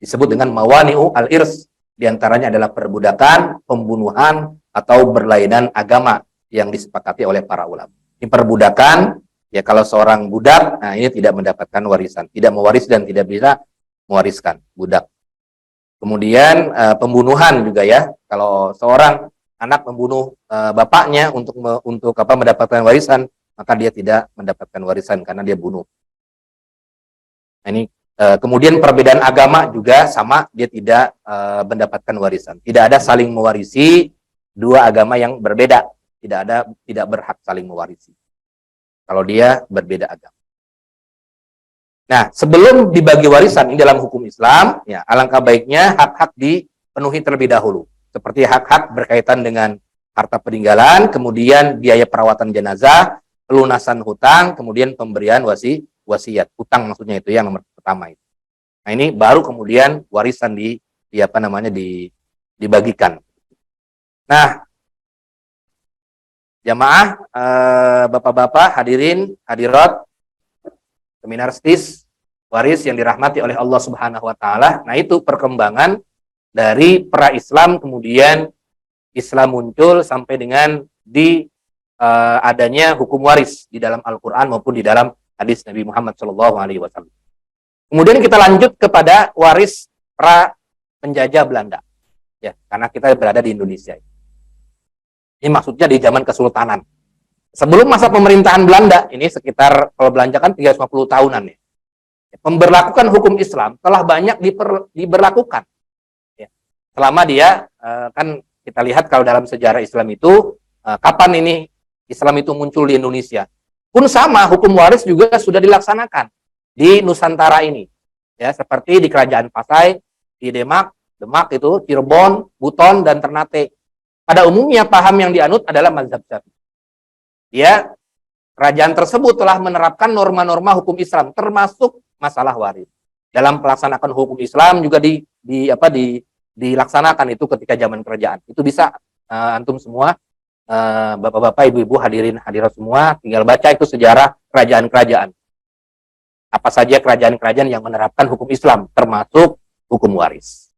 Disebut dengan mawani'u al-irs. Di antaranya adalah perbudakan, pembunuhan, atau berlainan agama yang disepakati oleh para ulama. Ini perbudakan, ya kalau seorang budak, nah ini tidak mendapatkan warisan. Tidak mewaris dan tidak bisa mewariskan budak. Kemudian pembunuhan juga ya. Kalau seorang anak membunuh bapaknya untuk mendapatkan warisan, maka dia tidak mendapatkan warisan karena dia bunuh. Nah, ini kemudian perbedaan agama juga sama, dia tidak mendapatkan warisan. Tidak ada saling mewarisi dua agama yang berbeda. Tidak berhak saling mewarisi kalau dia berbeda agama. Nah, sebelum dibagi warisan ini dalam hukum Islam, ya alangkah baiknya hak-hak dipenuhi terlebih dahulu. Seperti hak-hak berkaitan dengan harta peninggalan, kemudian biaya perawatan jenazah, pelunasan hutang, kemudian pemberian wasiat. Hutang maksudnya itu yang nomor pertama itu. Nah, ini baru kemudian warisan dibagikan. Nah, Jamaah, bapak-bapak, hadirin, hadirat, seminar STIS, waris yang dirahmati oleh Allah Subhanahu wa taala. Nah, itu perkembangan dari pra-Islam, kemudian Islam muncul sampai dengan adanya hukum waris di dalam Al-Qur'an maupun di dalam hadis Nabi Muhammad SAW. Kemudian kita lanjut kepada waris pra penjajah Belanda. Ya, karena kita berada di Indonesia. Ini maksudnya di zaman Kesultanan. Sebelum masa pemerintahan Belanda, ini sekitar kalau Belanda kan 350 tahunan ya. Pemberlakukan hukum Islam telah banyak diberlakukan. Ya. Selama dia, kan kita lihat kalau dalam sejarah Islam itu, kapan ini Islam itu muncul di Indonesia. Pun sama, hukum waris juga sudah dilaksanakan di Nusantara ini. Ya, seperti di Kerajaan Pasai, di Demak itu, Cirebon, Buton, dan Ternate. Pada umumnya paham yang dianut adalah mazhab Syafi'i. Ya, kerajaan tersebut telah menerapkan norma-norma hukum Islam, termasuk masalah waris. Dalam pelaksanaan hukum Islam juga dilaksanakan itu ketika zaman kerajaan. Itu bisa antum semua, bapak-bapak, ibu-ibu, hadirin, hadirat semua, tinggal baca itu sejarah kerajaan-kerajaan. Apa saja kerajaan-kerajaan yang menerapkan hukum Islam, termasuk hukum waris.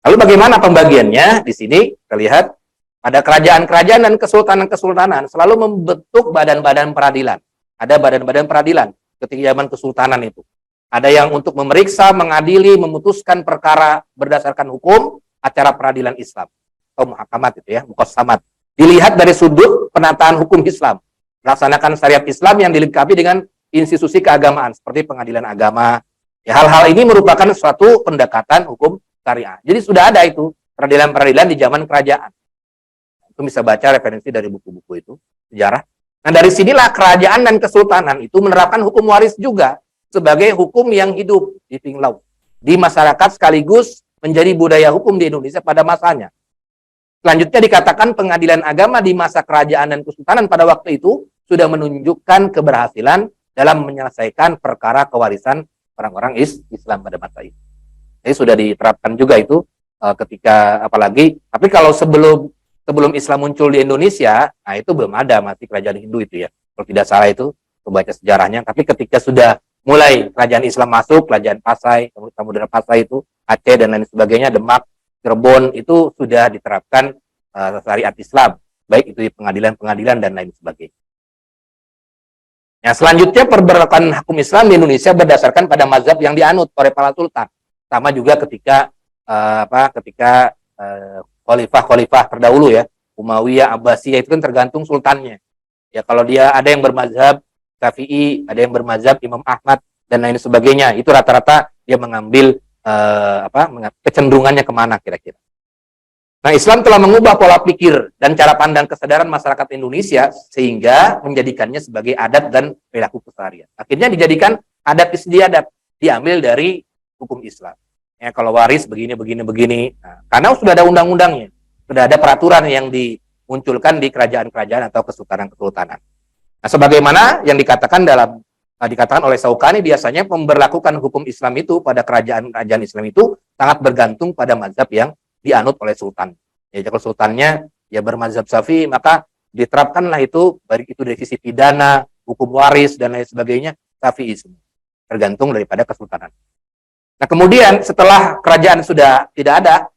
Lalu bagaimana pembagiannya? Di sini kita lihat pada kerajaan-kerajaan dan kesultanan-kesultanan selalu membentuk badan-badan peradilan. Ada badan-badan peradilan ketika zaman kesultanan itu. Ada yang untuk memeriksa, mengadili, memutuskan perkara berdasarkan hukum acara peradilan Islam atau muhakamat itu ya, muqassamat. Dilihat dari sudut penataan hukum Islam, melaksanakan syariat Islam yang dilengkapi dengan institusi keagamaan seperti pengadilan agama. Ya, hal-hal ini merupakan suatu pendekatan hukum syariah. Jadi sudah ada itu peradilan-peradilan di zaman kerajaan. Itu bisa baca referensi dari buku-buku itu, sejarah. Nah, dari sinilah kerajaan dan kesultanan itu menerapkan hukum waris juga sebagai hukum yang hidup di Tinglau, di masyarakat sekaligus menjadi budaya hukum di Indonesia pada masanya. Selanjutnya dikatakan pengadilan agama di masa kerajaan dan kesultanan pada waktu itu sudah menunjukkan keberhasilan dalam menyelesaikan perkara kewarisan orang-orang Islam pada masa itu. Jadi sudah diterapkan juga itu ketika apalagi, tapi kalau sebelum Islam muncul di Indonesia, nah itu belum ada, masih kerajaan Hindu itu ya. Kalau tidak salah itu, membaca sejarahnya. Tapi ketika sudah mulai kerajaan Islam masuk, kerajaan Pasai, Samudera Pasai itu, Aceh dan lain sebagainya, Demak, Cirebon, itu sudah diterapkan syariat Islam. Baik itu di pengadilan-pengadilan dan lain sebagainya. Nah, selanjutnya perberlakuan hukum Islam di Indonesia berdasarkan pada mazhab yang dianut oleh para sultan. Sama juga ketika khalifah terdahulu ya, Umayyah, Abbasiyah, itu kan tergantung sultannya. Ya, kalau dia ada yang bermazhab Syafi'i, ada yang bermazhab Imam Ahmad dan lain sebagainya, itu rata-rata dia mengambil kecenderungannya kemana kira-kira. Nah, Islam telah mengubah pola pikir dan cara pandang kesadaran masyarakat Indonesia sehingga menjadikannya sebagai adat dan perilaku keseharian. Akhirnya dijadikan adat istiadat, diambil dari hukum Islam. Ya, kalau waris begini. Nah, karena sudah ada undang-undangnya, sudah ada peraturan yang dimunculkan di kerajaan-kerajaan atau kesultanan-kesultanan. Nah, sebagaimana yang dikatakan oleh Syaukani, biasanya pemberlakukan hukum Islam itu pada kerajaan-kerajaan Islam itu sangat bergantung pada mazhab yang dianut oleh sultan. Ya, kalau sultannya ya bermazhab Syafi'i, maka diterapkanlah itu, baik itu dari sisi pidana, hukum waris dan lain sebagainya, Syafi'i semua. Tergantung daripada kesultanan. Nah, kemudian setelah kerajaan sudah tidak ada,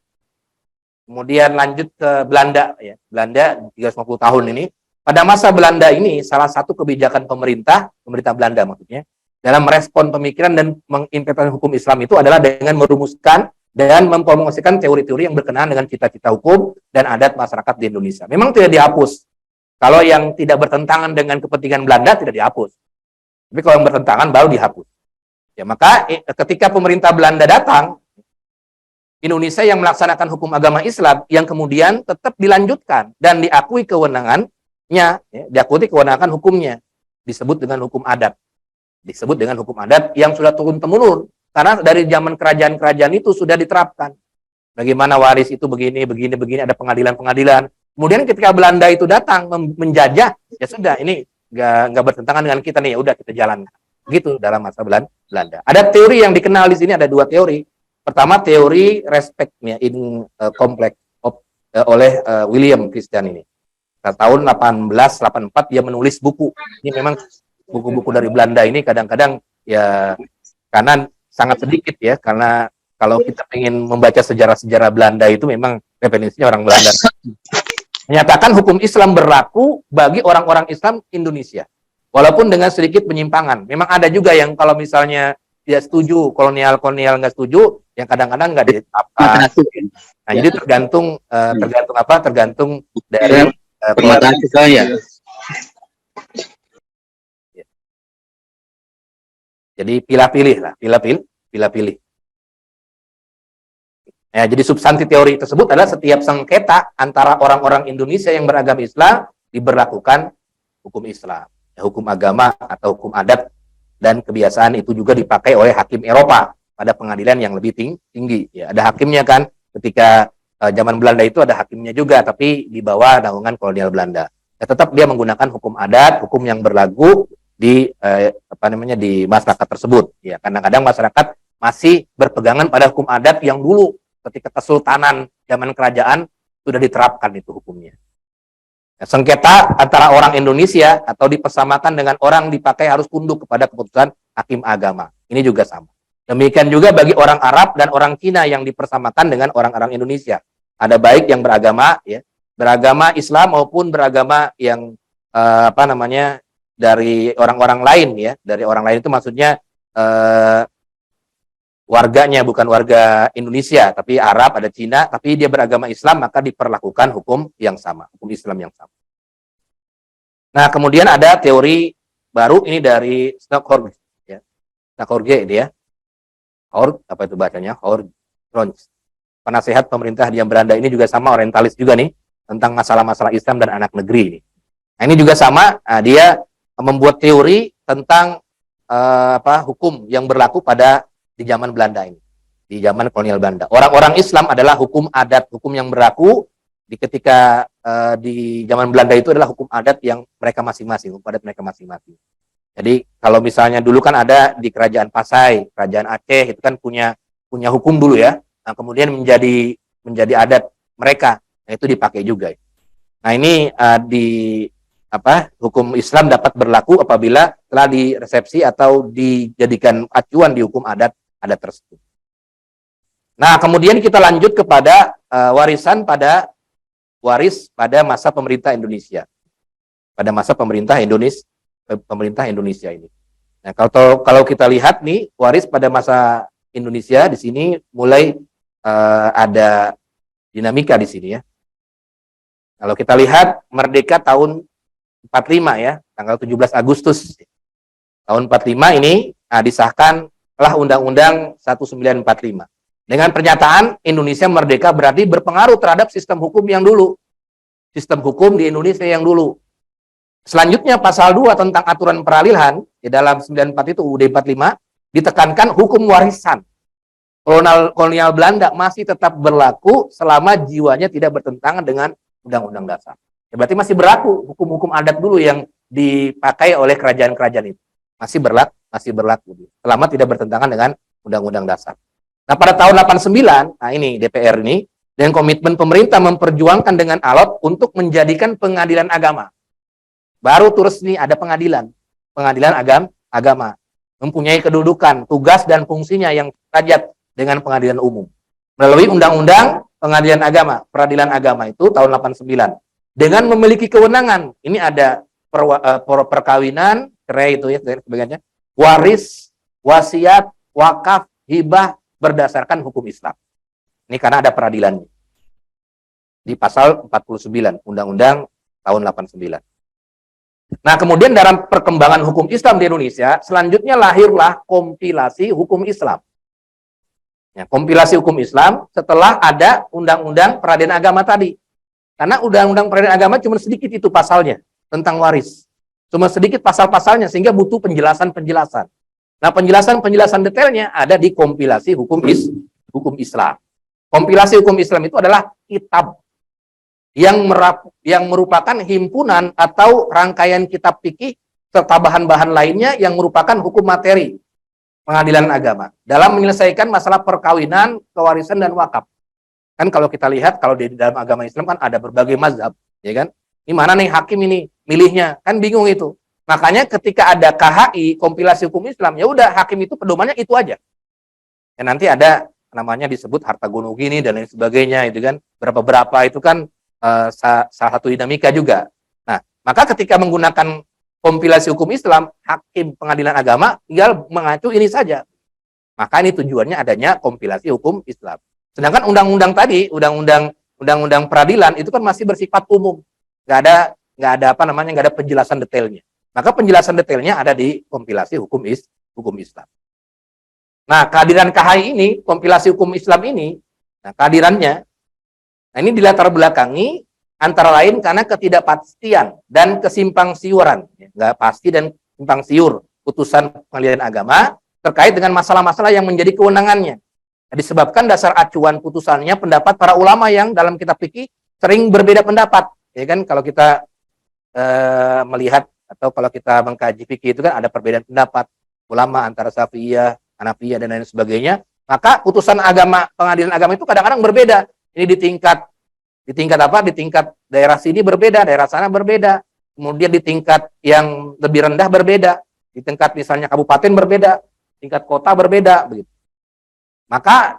kemudian lanjut ke Belanda ya. Belanda 350 tahun ini. Pada masa Belanda ini, salah satu kebijakan pemerintah Belanda maksudnya, dalam merespon pemikiran dan mengimplementasikan hukum Islam itu adalah dengan merumuskan dan mempromosikan teori-teori yang berkenaan dengan cita-cita hukum dan adat masyarakat di Indonesia. Memang tidak dihapus. Kalau yang tidak bertentangan dengan kepentingan Belanda tidak dihapus. Tapi kalau yang bertentangan baru dihapus. Ya, maka ketika pemerintah Belanda datang, Indonesia yang melaksanakan hukum agama Islam yang kemudian tetap dilanjutkan dan diakui kewenangannya, ya, diakui kewenangan hukumnya, disebut dengan hukum adat. Disebut dengan hukum adat yang sudah turun-temurun karena dari zaman kerajaan-kerajaan itu sudah diterapkan. Bagaimana waris itu begini, ada pengadilan-pengadilan. Kemudian ketika Belanda itu datang menjajah, ya sudah, ini nggak bertentangan dengan kita nih, ya udah kita jalankan. Gitu dalam masa Belanda. Ada teori yang dikenal di sini, ada dua teori. Pertama teori respect in complex of oleh William Christian ini. Tahun 1884 dia menulis buku. Ini memang buku-buku dari Belanda ini kadang-kadang ya karena sangat sedikit ya, karena kalau kita ingin membaca sejarah-sejarah Belanda itu memang referensinya orang Belanda. Menyatakan hukum Islam berlaku bagi orang-orang Islam Indonesia. Walaupun dengan sedikit penyimpangan. Memang ada juga yang kalau misalnya tidak setuju, kolonial nggak setuju, yang kadang-kadang nggak ditetapkan. Nah, jadi tergantung dari pernyataan saya. Jadi pilih-pilih lah, pilih-pilih. Ya, jadi substansi teori tersebut adalah setiap sengketa antara orang-orang Indonesia yang beragama Islam diberlakukan hukum Islam, ya, hukum agama atau hukum adat, dan kebiasaan itu juga dipakai oleh hakim Eropa pada pengadilan yang lebih tinggi. Ya, ada hakimnya kan, ketika zaman Belanda itu ada hakimnya juga, tapi di bawah naungan kolonial Belanda. Ya, tetap dia menggunakan hukum adat, hukum yang berlaku di di masyarakat tersebut. Ya, kadang-kadang masyarakat masih berpegangan pada hukum adat yang dulu ketika kesultanan zaman kerajaan sudah diterapkan itu hukumnya. Ya, sengketa antara orang Indonesia atau dipersamakan dengan orang dipakai harus tunduk kepada keputusan hakim agama. Ini juga sama. Demikian juga bagi orang Arab dan orang Cina yang dipersamakan dengan orang-orang Indonesia. Ada baik yang beragama Islam maupun beragama yang dari orang-orang lain ya. Dari orang lain itu maksudnya warganya bukan warga Indonesia, tapi Arab, ada Cina, tapi dia beragama Islam, maka diperlakukan hukum yang sama, hukum Islam yang sama. Nah, kemudian ada teori baru ini dari Stockhorst, ya. Stockhorst dia, apa itu bacanya? Penasehat pemerintah di Belanda ini juga sama, orientalis juga nih, tentang masalah-masalah Islam dan anak negeri ini. Nah, ini juga sama, dia membuat teori tentang hukum yang berlaku di zaman Belanda ini, di zaman kolonial Belanda. Orang-orang Islam adalah hukum adat, hukum yang berlaku ketika di zaman Belanda itu adalah hukum adat yang mereka masing-masing, hukum adat mereka masing-masing. Jadi kalau misalnya dulu kan ada di kerajaan Pasai, kerajaan Aceh itu kan punya hukum dulu ya. Nah, kemudian menjadi adat mereka. Nah, itu dipakai juga. Nah, ini hukum Islam dapat berlaku apabila telah diresepsi atau dijadikan acuan di hukum adat tersebut. Nah, kemudian kita lanjut kepada waris pada masa pemerintah Indonesia. Pada masa pemerintah Indonesia ini. Nah, kalau kita lihat nih, waris pada masa Indonesia di sini mulai ada dinamika di sini ya. Kalau kita lihat merdeka tahun 45 ya, tanggal 17 Agustus tahun 45 ini disahkan Undang-Undang 1945. Dengan pernyataan Indonesia merdeka berarti berpengaruh terhadap sistem hukum yang dulu. Sistem hukum di Indonesia yang dulu. Selanjutnya pasal 2 tentang aturan peralihan di dalam 94 itu UUD 45 ditekankan hukum warisan. Kolonial Belanda masih tetap berlaku selama jiwanya tidak bertentangan dengan Undang-Undang Dasar. Ya, berarti masih berlaku hukum-hukum adat dulu yang dipakai oleh kerajaan-kerajaan itu. Masih berlaku selama tidak bertentangan dengan Undang-Undang Dasar. Nah, pada tahun 89, nah ini DPR ini dengan komitmen pemerintah memperjuangkan dengan alot untuk menjadikan pengadilan agama. Baru terus nih ada pengadilan agama mempunyai kedudukan, tugas dan fungsinya yang derajat dengan pengadilan umum. Melalui Undang-Undang Pengadilan Agama, Peradilan Agama itu tahun 89 dengan memiliki kewenangan. Ini ada perkawinan, cerai itu ya sebagainya, waris, wasiat, wakaf, hibah berdasarkan hukum Islam. Ini karena ada peradilannya. Di pasal 49 Undang-Undang tahun 89. Nah, kemudian dalam perkembangan hukum Islam di Indonesia, selanjutnya lahirlah kompilasi hukum Islam. Ya, kompilasi hukum Islam setelah ada Undang-Undang Peradilan Agama tadi. Karena Undang-Undang Peradilan Agama cuma sedikit itu pasalnya tentang waris. Cuma sedikit pasal-pasalnya sehingga butuh penjelasan-penjelasan. Nah, penjelasan-penjelasan detailnya ada di kompilasi hukum Islam. Kompilasi hukum Islam itu adalah kitab yang merupakan himpunan atau rangkaian kitab fikih serta bahan-bahan lainnya yang merupakan hukum materi pengadilan agama dalam menyelesaikan masalah perkawinan, kewarisan dan wakaf. Kan kalau kita lihat, kalau di dalam agama Islam kan ada berbagai mazhab, ya kan? Ini mana nih hakim ini milihnya? Kan bingung itu. Makanya ketika ada KHI, kompilasi hukum Islam, ya udah hakim itu pedomannya itu aja. Ya nanti ada namanya disebut harta gono gini dan lain sebagainya, itu kan berapa-berapa itu kan salah satu dinamika juga. Nah, maka ketika menggunakan kompilasi hukum Islam, hakim pengadilan agama tinggal mengacu ini saja. Maka ini tujuannya adanya kompilasi hukum Islam. Sedangkan undang-undang tadi, undang-undang peradilan itu kan masih bersifat umum, nggak ada apa namanya, nggak ada penjelasan detailnya. Maka penjelasan detailnya ada di kompilasi hukum Islam. Nah, kehadiran KHI ini, kompilasi hukum Islam ini, nah kehadirannya, nah ini dilatar belakangi antara lain karena ketidakpastian dan kesimpang siuran, nggak pasti dan simpang siur putusan pengadilan agama terkait dengan masalah-masalah yang menjadi kewenangannya. Disebabkan dasar acuan putusannya pendapat para ulama yang dalam kitab fikih sering berbeda pendapat. Ya kan, kalau kita melihat atau kalau kita mengkaji fikih itu kan ada perbedaan pendapat ulama antara Syafi'iyah, Hanafiyah dan lain sebagainya. Maka putusan agama, pengadilan agama itu kadang-kadang berbeda. Ini di tingkat apa? Di tingkat daerah sini berbeda, daerah sana berbeda. Kemudian di tingkat yang lebih rendah berbeda, di tingkat misalnya kabupaten berbeda, tingkat kota berbeda begitu. Maka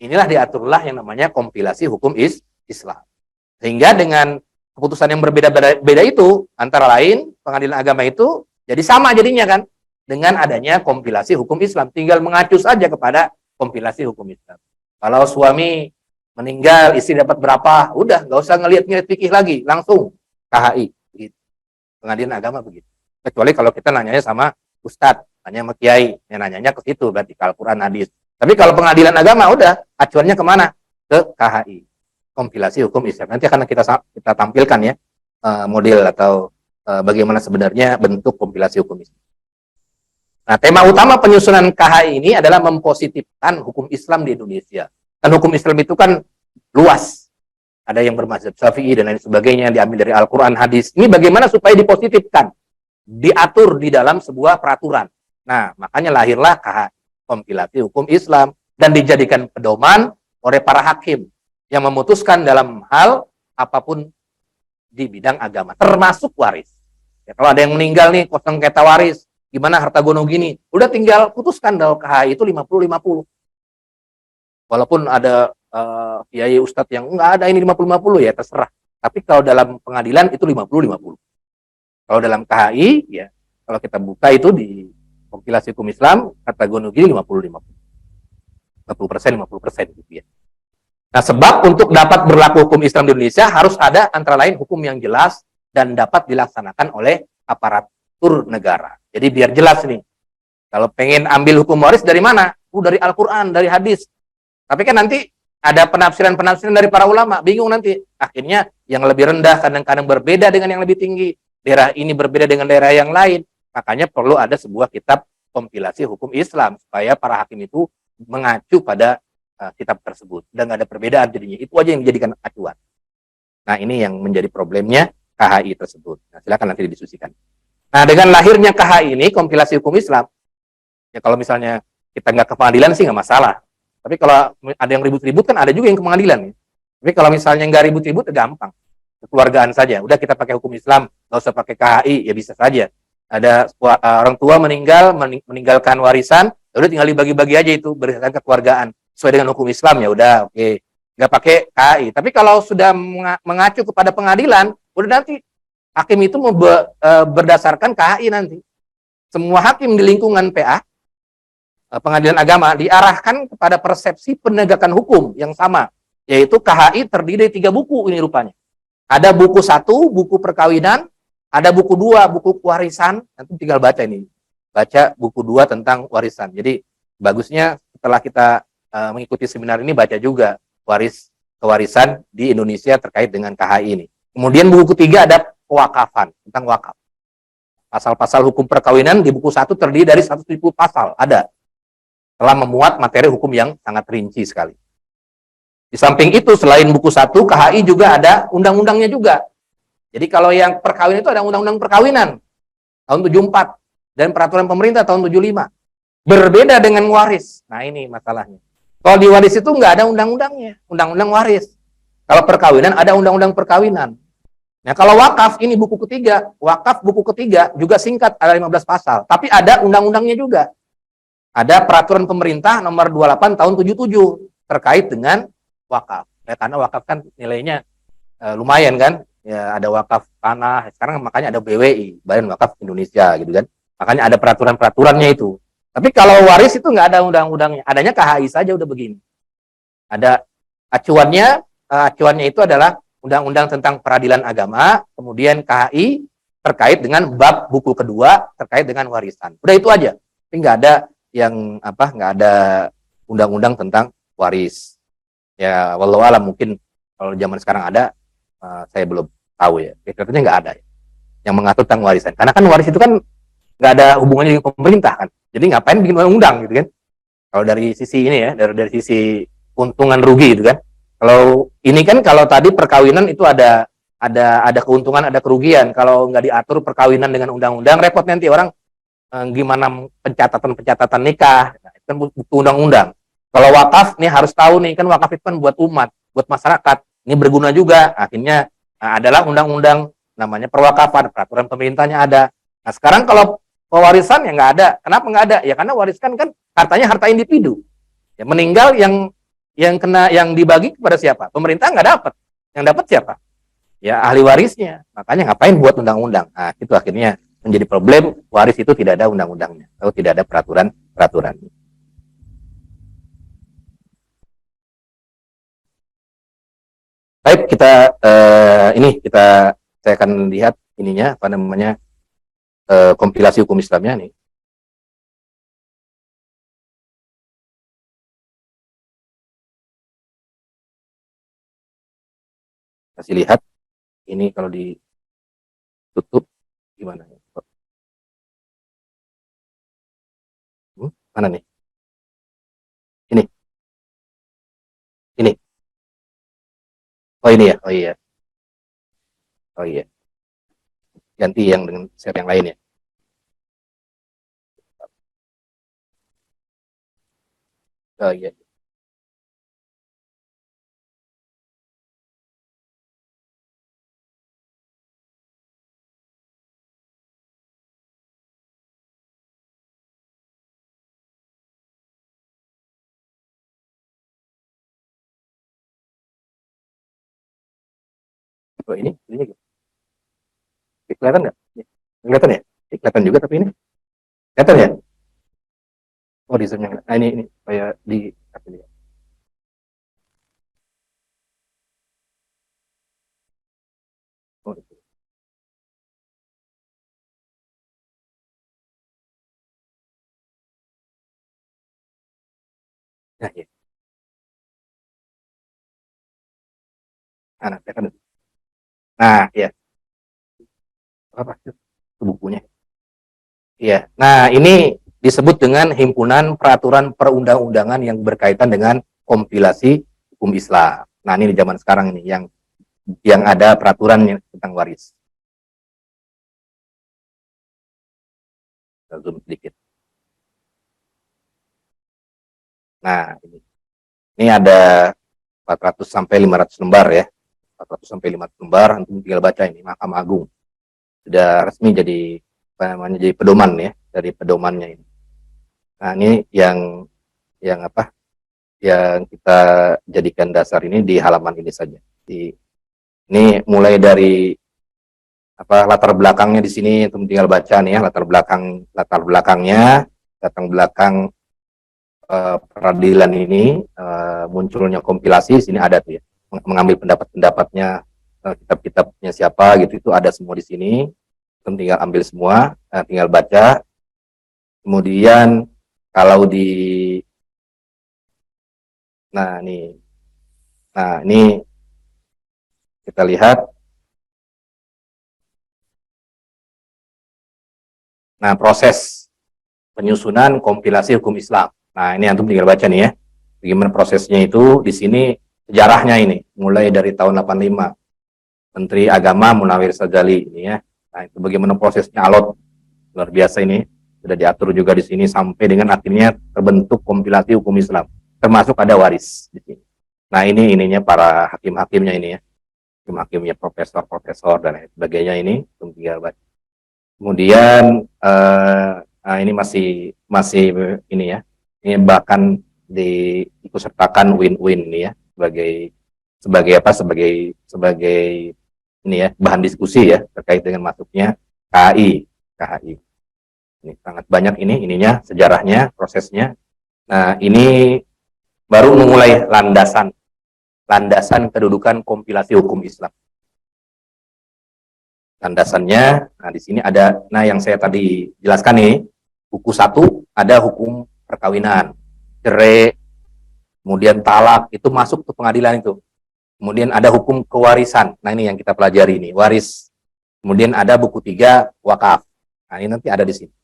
inilah diaturlah yang namanya kompilasi hukum Islam. Sehingga dengan keputusan yang berbeda-beda itu, antara lain pengadilan agama itu jadi sama jadinya kan dengan adanya kompilasi hukum Islam. Tinggal mengacu saja kepada kompilasi hukum Islam. Kalau suami meninggal, istri dapat berapa, udah nggak usah ngelihat fikih lagi, langsung KHI. Begitu. Pengadilan agama begitu. Kecuali kalau kita nanyanya sama ustadz, tanya sama kiai, yang nanyanya ke situ berarti ke Al-Quran, hadis. Tapi kalau pengadilan agama udah acuannya kemana? Ke KHI, kompilasi hukum Islam. Nanti akan kita tampilkan ya model atau bagaimana sebenarnya bentuk kompilasi hukum Islam. Nah, tema utama penyusunan KHI ini adalah mempositifkan hukum Islam di Indonesia. Dan hukum Islam itu kan luas. Ada yang bermazhab Syafi'i dan lain sebagainya, diambil dari Al-Quran, hadis. Ini bagaimana supaya dipositifkan, diatur di dalam sebuah peraturan. Nah, makanya lahirlah KHI, kompilasi hukum Islam, dan dijadikan pedoman oleh para hakim yang memutuskan dalam hal apapun di bidang agama, termasuk waris. Ya, kalau ada yang meninggal nih, sengketa waris, gimana harta gono gini, udah tinggal putuskan dalam KHI itu 50-50. Walaupun ada kiai ustadz yang enggak ada ini 50-50 ya terserah. Tapi kalau dalam pengadilan itu 50-50. Kalau dalam KHI ya, kalau kita buka itu di kompilasi hukum Islam, kata gono gini 50-50. 50% gitu ya. Nah, sebab untuk dapat berlaku hukum Islam di Indonesia harus ada antara lain hukum yang jelas dan dapat dilaksanakan oleh aparatur negara. Jadi biar jelas nih. Kalau pengen ambil hukum waris dari mana? Dari Al-Quran, dari hadis. Tapi kan nanti ada penafsiran-penafsiran dari para ulama. Bingung nanti. Akhirnya yang lebih rendah kadang-kadang berbeda dengan yang lebih tinggi. Daerah ini berbeda dengan daerah yang lain. Makanya perlu ada sebuah kitab kompilasi hukum Islam. Supaya para hakim itu mengacu pada kitab tersebut. Dan nggak ada perbedaan jadinya. Itu aja yang dijadikan acuan. Nah, ini yang menjadi problemnya KHI tersebut. Nah, silakan nanti didiskusikan. Nah, dengan lahirnya KHI ini, kompilasi hukum Islam, ya kalau misalnya kita nggak ke pengadilan sih nggak masalah. Tapi kalau ada yang ribut-ribut kan ada juga yang ke pengadilan. Ya. Tapi kalau misalnya nggak ribut-ribut, ya gampang. Kekeluargaan saja. Udah kita pakai hukum Islam, nggak usah pakai KHI, ya bisa saja. Ada orang tua meninggalkan warisan, udah tinggal dibagi-bagi aja itu berdasarkan kekeluargaan sesuai dengan hukum Islam, ya udah oke. Nggak pakai KHI. Tapi kalau sudah mengacu kepada pengadilan, udah nanti hakim itu berdasarkan KHI nanti. Semua hakim di lingkungan PA, pengadilan agama, diarahkan kepada persepsi penegakan hukum yang sama. Yaitu KHI terdiri dari 3 buku ini rupanya. Ada buku 1, buku perkawinan, ada buku 2, buku warisan. Nanti tinggal baca ini. Baca buku 2 tentang warisan. Jadi bagusnya setelah kita mengikuti seminar ini, baca juga kewarisan di Indonesia terkait dengan KHI ini. Kemudian buku ketiga ada kewakafan, tentang wakaf. Pasal-pasal hukum perkawinan di buku 1 terdiri dari 170 pasal, ada. Telah memuat materi hukum yang sangat rinci sekali. Di samping itu, selain buku 1, KHI juga ada undang-undangnya juga. Jadi kalau yang perkawinan itu ada undang-undang perkawinan tahun 74 dan peraturan pemerintah tahun 75. Berbeda dengan waris. Nah, ini masalahnya. Kalau di waris itu nggak ada undang-undangnya, undang-undang waris. Kalau perkawinan ada undang-undang perkawinan. Nah, kalau wakaf ini buku ketiga, wakaf buku ketiga juga singkat, ada 15 pasal, tapi ada undang-undangnya juga. Ada peraturan pemerintah nomor 28 tahun 77 terkait dengan wakaf. Ya, karena wakaf kan nilainya lumayan kan, ya ada wakaf tanah, sekarang makanya ada BWI, Badan Wakaf Indonesia gitu kan. Makanya ada peraturan-peraturannya itu. Tapi kalau waris itu nggak ada undang-undangnya, adanya KHI saja udah begini. Ada acuannya, acuannya itu adalah undang-undang tentang peradilan agama, kemudian KHI terkait dengan bab buku kedua terkait dengan warisan. Udah itu aja. Tapi nggak ada yang apa, nggak ada undang-undang tentang waris. Ya, walau alam mungkin kalau zaman sekarang ada, saya belum tahu ya. Kayaknya nggak ada ya, yang mengatur tentang warisan. Karena kan waris itu kan nggak ada hubungannya dengan pemerintah kan. Jadi ngapain bikin undang-undang gitu kan? Kalau dari sisi ini ya, dari sisi untungan rugi gitu kan. Kalau ini kan, kalau tadi perkawinan itu ada keuntungan, ada kerugian. Kalau nggak diatur perkawinan dengan undang-undang, repot nanti orang gimana pencatatan nikah. Nah, itu kan butuh undang-undang. Kalau wakaf nih harus tahu nih, kan wakaf itu kan buat umat, buat masyarakat. Ini berguna juga. Akhirnya adalah undang-undang namanya perwakafan, peraturan pemerintahnya ada. Nah, sekarang kalau pewarisan ya nggak ada. Kenapa nggak ada? Ya karena wariskan kan hartanya harta individu. Ya, meninggal yang dibagi kepada siapa? Pemerintah nggak dapat. Yang dapat siapa? Ya ahli warisnya. Makanya ngapain buat undang-undang? Nah, itu akhirnya menjadi problem. Waris itu tidak ada undang-undangnya atau tidak ada peraturan. Baik, saya akan lihat ininya apa namanya, kompilasi hukum Islamnya nih. Kasih lihat ini kalau ditutup gimana? Mana nih? Ini. Oh ini ya. Oh iya. Oh iya. Ganti yang dengan set yang lain ya. Oh iya. Oh ini gitu. Kelihatan nggak? Kelihatan ya? Kelihatan juga tapi ini. Kelihatan ya? Oh di zoom yang. Nah ini kayak di kasih lihat. Oh, itu. Nah, ya. Nah, kelihatan. Nah, ya. Apa itu bukunya? Iya. Nah, ini disebut dengan himpunan peraturan perundang-undangan yang berkaitan dengan kompilasi hukum Islam. Nah, ini di zaman sekarang ini yang ada peraturan yang tentang waris. Kita zoom sedikit. Nah, ini ada 400 sampai 500 lembar ya. 400 sampai 500 lembar, antum tinggal baca ini Mahkamah Agung. Sudah resmi jadi apa namanya, jadi pedoman ya, dari pedomannya ini. Nah, ini yang apa? Yang kita jadikan dasar ini di halaman ini saja. Ini mulai dari apa, latar belakangnya di sini antum tinggal baca nih ya, latar belakangnya, latar belakang peradilan ini, munculnya kompilasi sini ada tuh ya, mengambil pendapat-pendapatnya, kitab-kitabnya siapa gitu, itu ada semua di sini. Tinggal ambil semua, tinggal baca. Kemudian kalau nah ini kita lihat. Nah, proses penyusunan kompilasi hukum Islam. Nah, ini antum tinggal baca nih ya. Bagaimana prosesnya itu di sini, sejarahnya ini mulai dari tahun 85. Menteri Agama Munawir Sajali ini ya. Nah, itu bagaimana prosesnya alot, luar biasa ini. Sudah diatur juga di sini sampai dengan akhirnya terbentuk kompilasi hukum Islam. termasuk ada waris di sini. Nah, ini ininya para hakim-hakimnya ini ya. Hakim-hakimnya profesor-profesor dan lain sebagainya ini. Kemudian nah ini masih ini ya. Ini bahkan diikutsertakan win-win ini ya sebagai apa sebagai ini ya bahan diskusi ya terkait dengan masuknya KHI. Ini sangat banyak ininya sejarahnya, prosesnya. Nah, ini baru memulai landasan kedudukan kompilasi hukum Islam. Landasannya, nah di sini ada, nah yang saya tadi jelaskan nih, buku 1 ada hukum perkawinan, cerai, kemudian talak, itu masuk ke pengadilan itu. Kemudian ada hukum kewarisan, nah ini yang kita pelajari ini, waris. Kemudian ada buku 3, wakaf. Nah ini nanti ada di sini.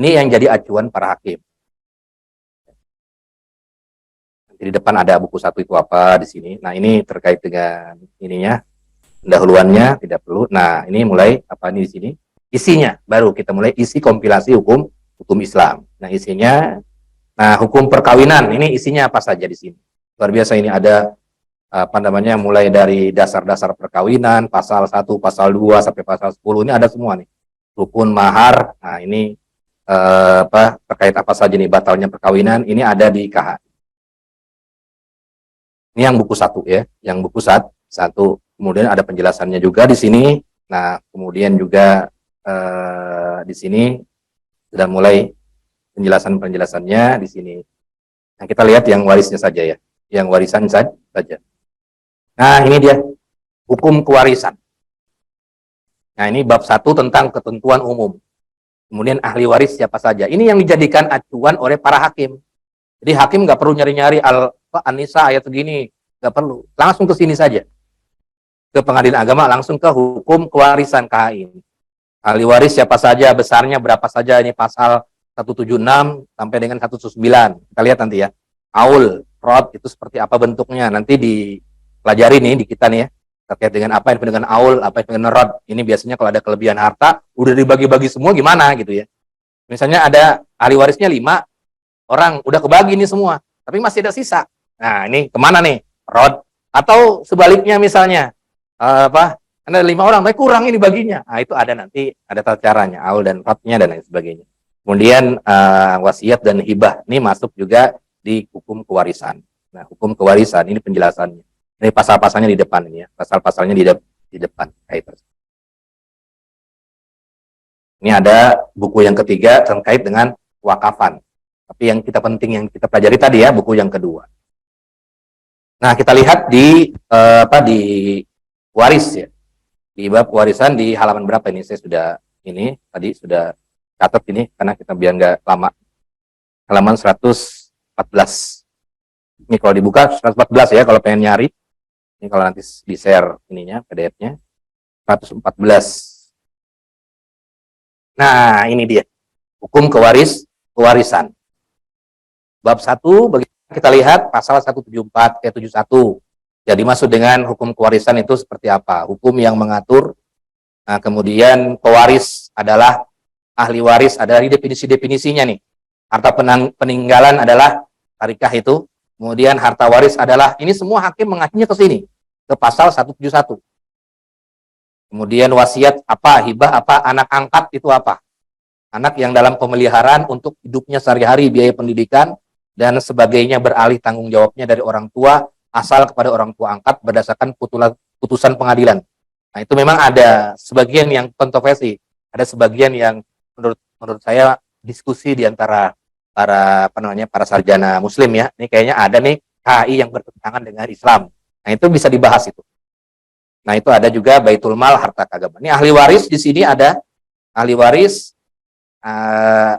Ini yang jadi acuan para hakim. Nanti di depan ada buku 1 itu apa di sini. Nah ini terkait dengan ininya, pendahuluannya tidak perlu. Nah, ini mulai apa ini di sini? Isinya baru kita mulai isi kompilasi hukum Islam. Nah, isinya hukum perkawinan ini isinya apa saja di sini. Luar biasa ini ada apa namanya mulai dari dasar-dasar perkawinan, pasal 1, pasal 2 sampai pasal 10 ini ada semua nih. Rukun mahar. Nah, ini terkait apa saja nih batalnya perkawinan ini ada di KH. Ini yang buku 1 ya, yang buku 1. Kemudian ada penjelasannya juga di sini. Nah, kemudian juga di sini sudah mulai penjelasannya di sini. Nah, kita lihat yang warisnya saja ya, yang warisan saja. Nah, ini dia hukum kewarisan. Nah, ini bab 1 tentang ketentuan umum. Kemudian ahli waris siapa saja. Ini yang dijadikan acuan oleh para hakim. Jadi hakim nggak perlu nyari-nyari An-Nisa ayat segini, nggak perlu. Langsung ke sini saja. Ke pengadilan agama langsung ke hukum kewarisan KHI. Ahli waris siapa saja, besarnya berapa saja, ini pasal 176 sampai dengan 179. Kita lihat nanti ya. Aul, rod itu seperti apa bentuknya. Nanti dipelajari nih di kita nih ya. Terkait dengan apa yang dengan aul, apa yang dengan rod. Ini biasanya kalau ada kelebihan harta, udah dibagi-bagi semua gimana gitu ya. Misalnya ada ahli warisnya 5 orang, udah kebagi nih semua. Tapi masih ada sisa. Nah ini kemana nih? Rod. Atau sebaliknya misalnya. Ada 5 orang, tapi kurang ini baginya. Nah, itu ada nanti, ada tata caranya, aul dan rodnya dan lain sebagainya. Kemudian wasiat dan hibah, ini masuk juga di hukum kewarisan. Nah, hukum kewarisan, ini penjelasannya. Ini pasal-pasalnya di depan ini ya, pasal-pasalnya di depan. Ini ada buku yang ketiga terkait dengan wakafan. Tapi yang penting yang kita pelajari tadi ya, buku yang kedua. Nah, kita lihat di waris ya. Di bab warisan di halaman berapa ini? Saya sudah tadi sudah catat ini karena kita biar nggak lama. Halaman 114. Ini kalau dibuka 114 ya kalau pengen nyari. Ini kalau nanti di-share ininya PDF-nya 114. Nah, ini dia. Hukum kewarisan. Bab 1 kita lihat pasal 174 ke 71. Jadi maksud dengan hukum kewarisan itu seperti apa? Hukum yang mengatur, nah, kemudian pewaris adalah ahli waris, adalah definisi-definisinya nih. Harta peninggalan adalah tarikah itu, kemudian harta waris adalah, ini semua hakim mengacunya ke sini, ke pasal 171. Kemudian wasiat apa, hibah apa, anak angkat itu apa? Anak yang dalam pemeliharaan untuk hidupnya sehari-hari, biaya pendidikan, dan sebagainya beralih tanggung jawabnya dari orang tua, asal kepada orang tua angkat berdasarkan putusan pengadilan. Nah, itu memang ada sebagian yang kontroversi, ada sebagian yang menurut saya diskusi di antara para sarjana muslim ya. Ini kayaknya ada nih KHI yang bertentangan dengan Islam. Nah, itu bisa dibahas itu. Nah, itu ada juga baitul mal, harta keagamaan. Ini ahli waris di sini ada ahli waris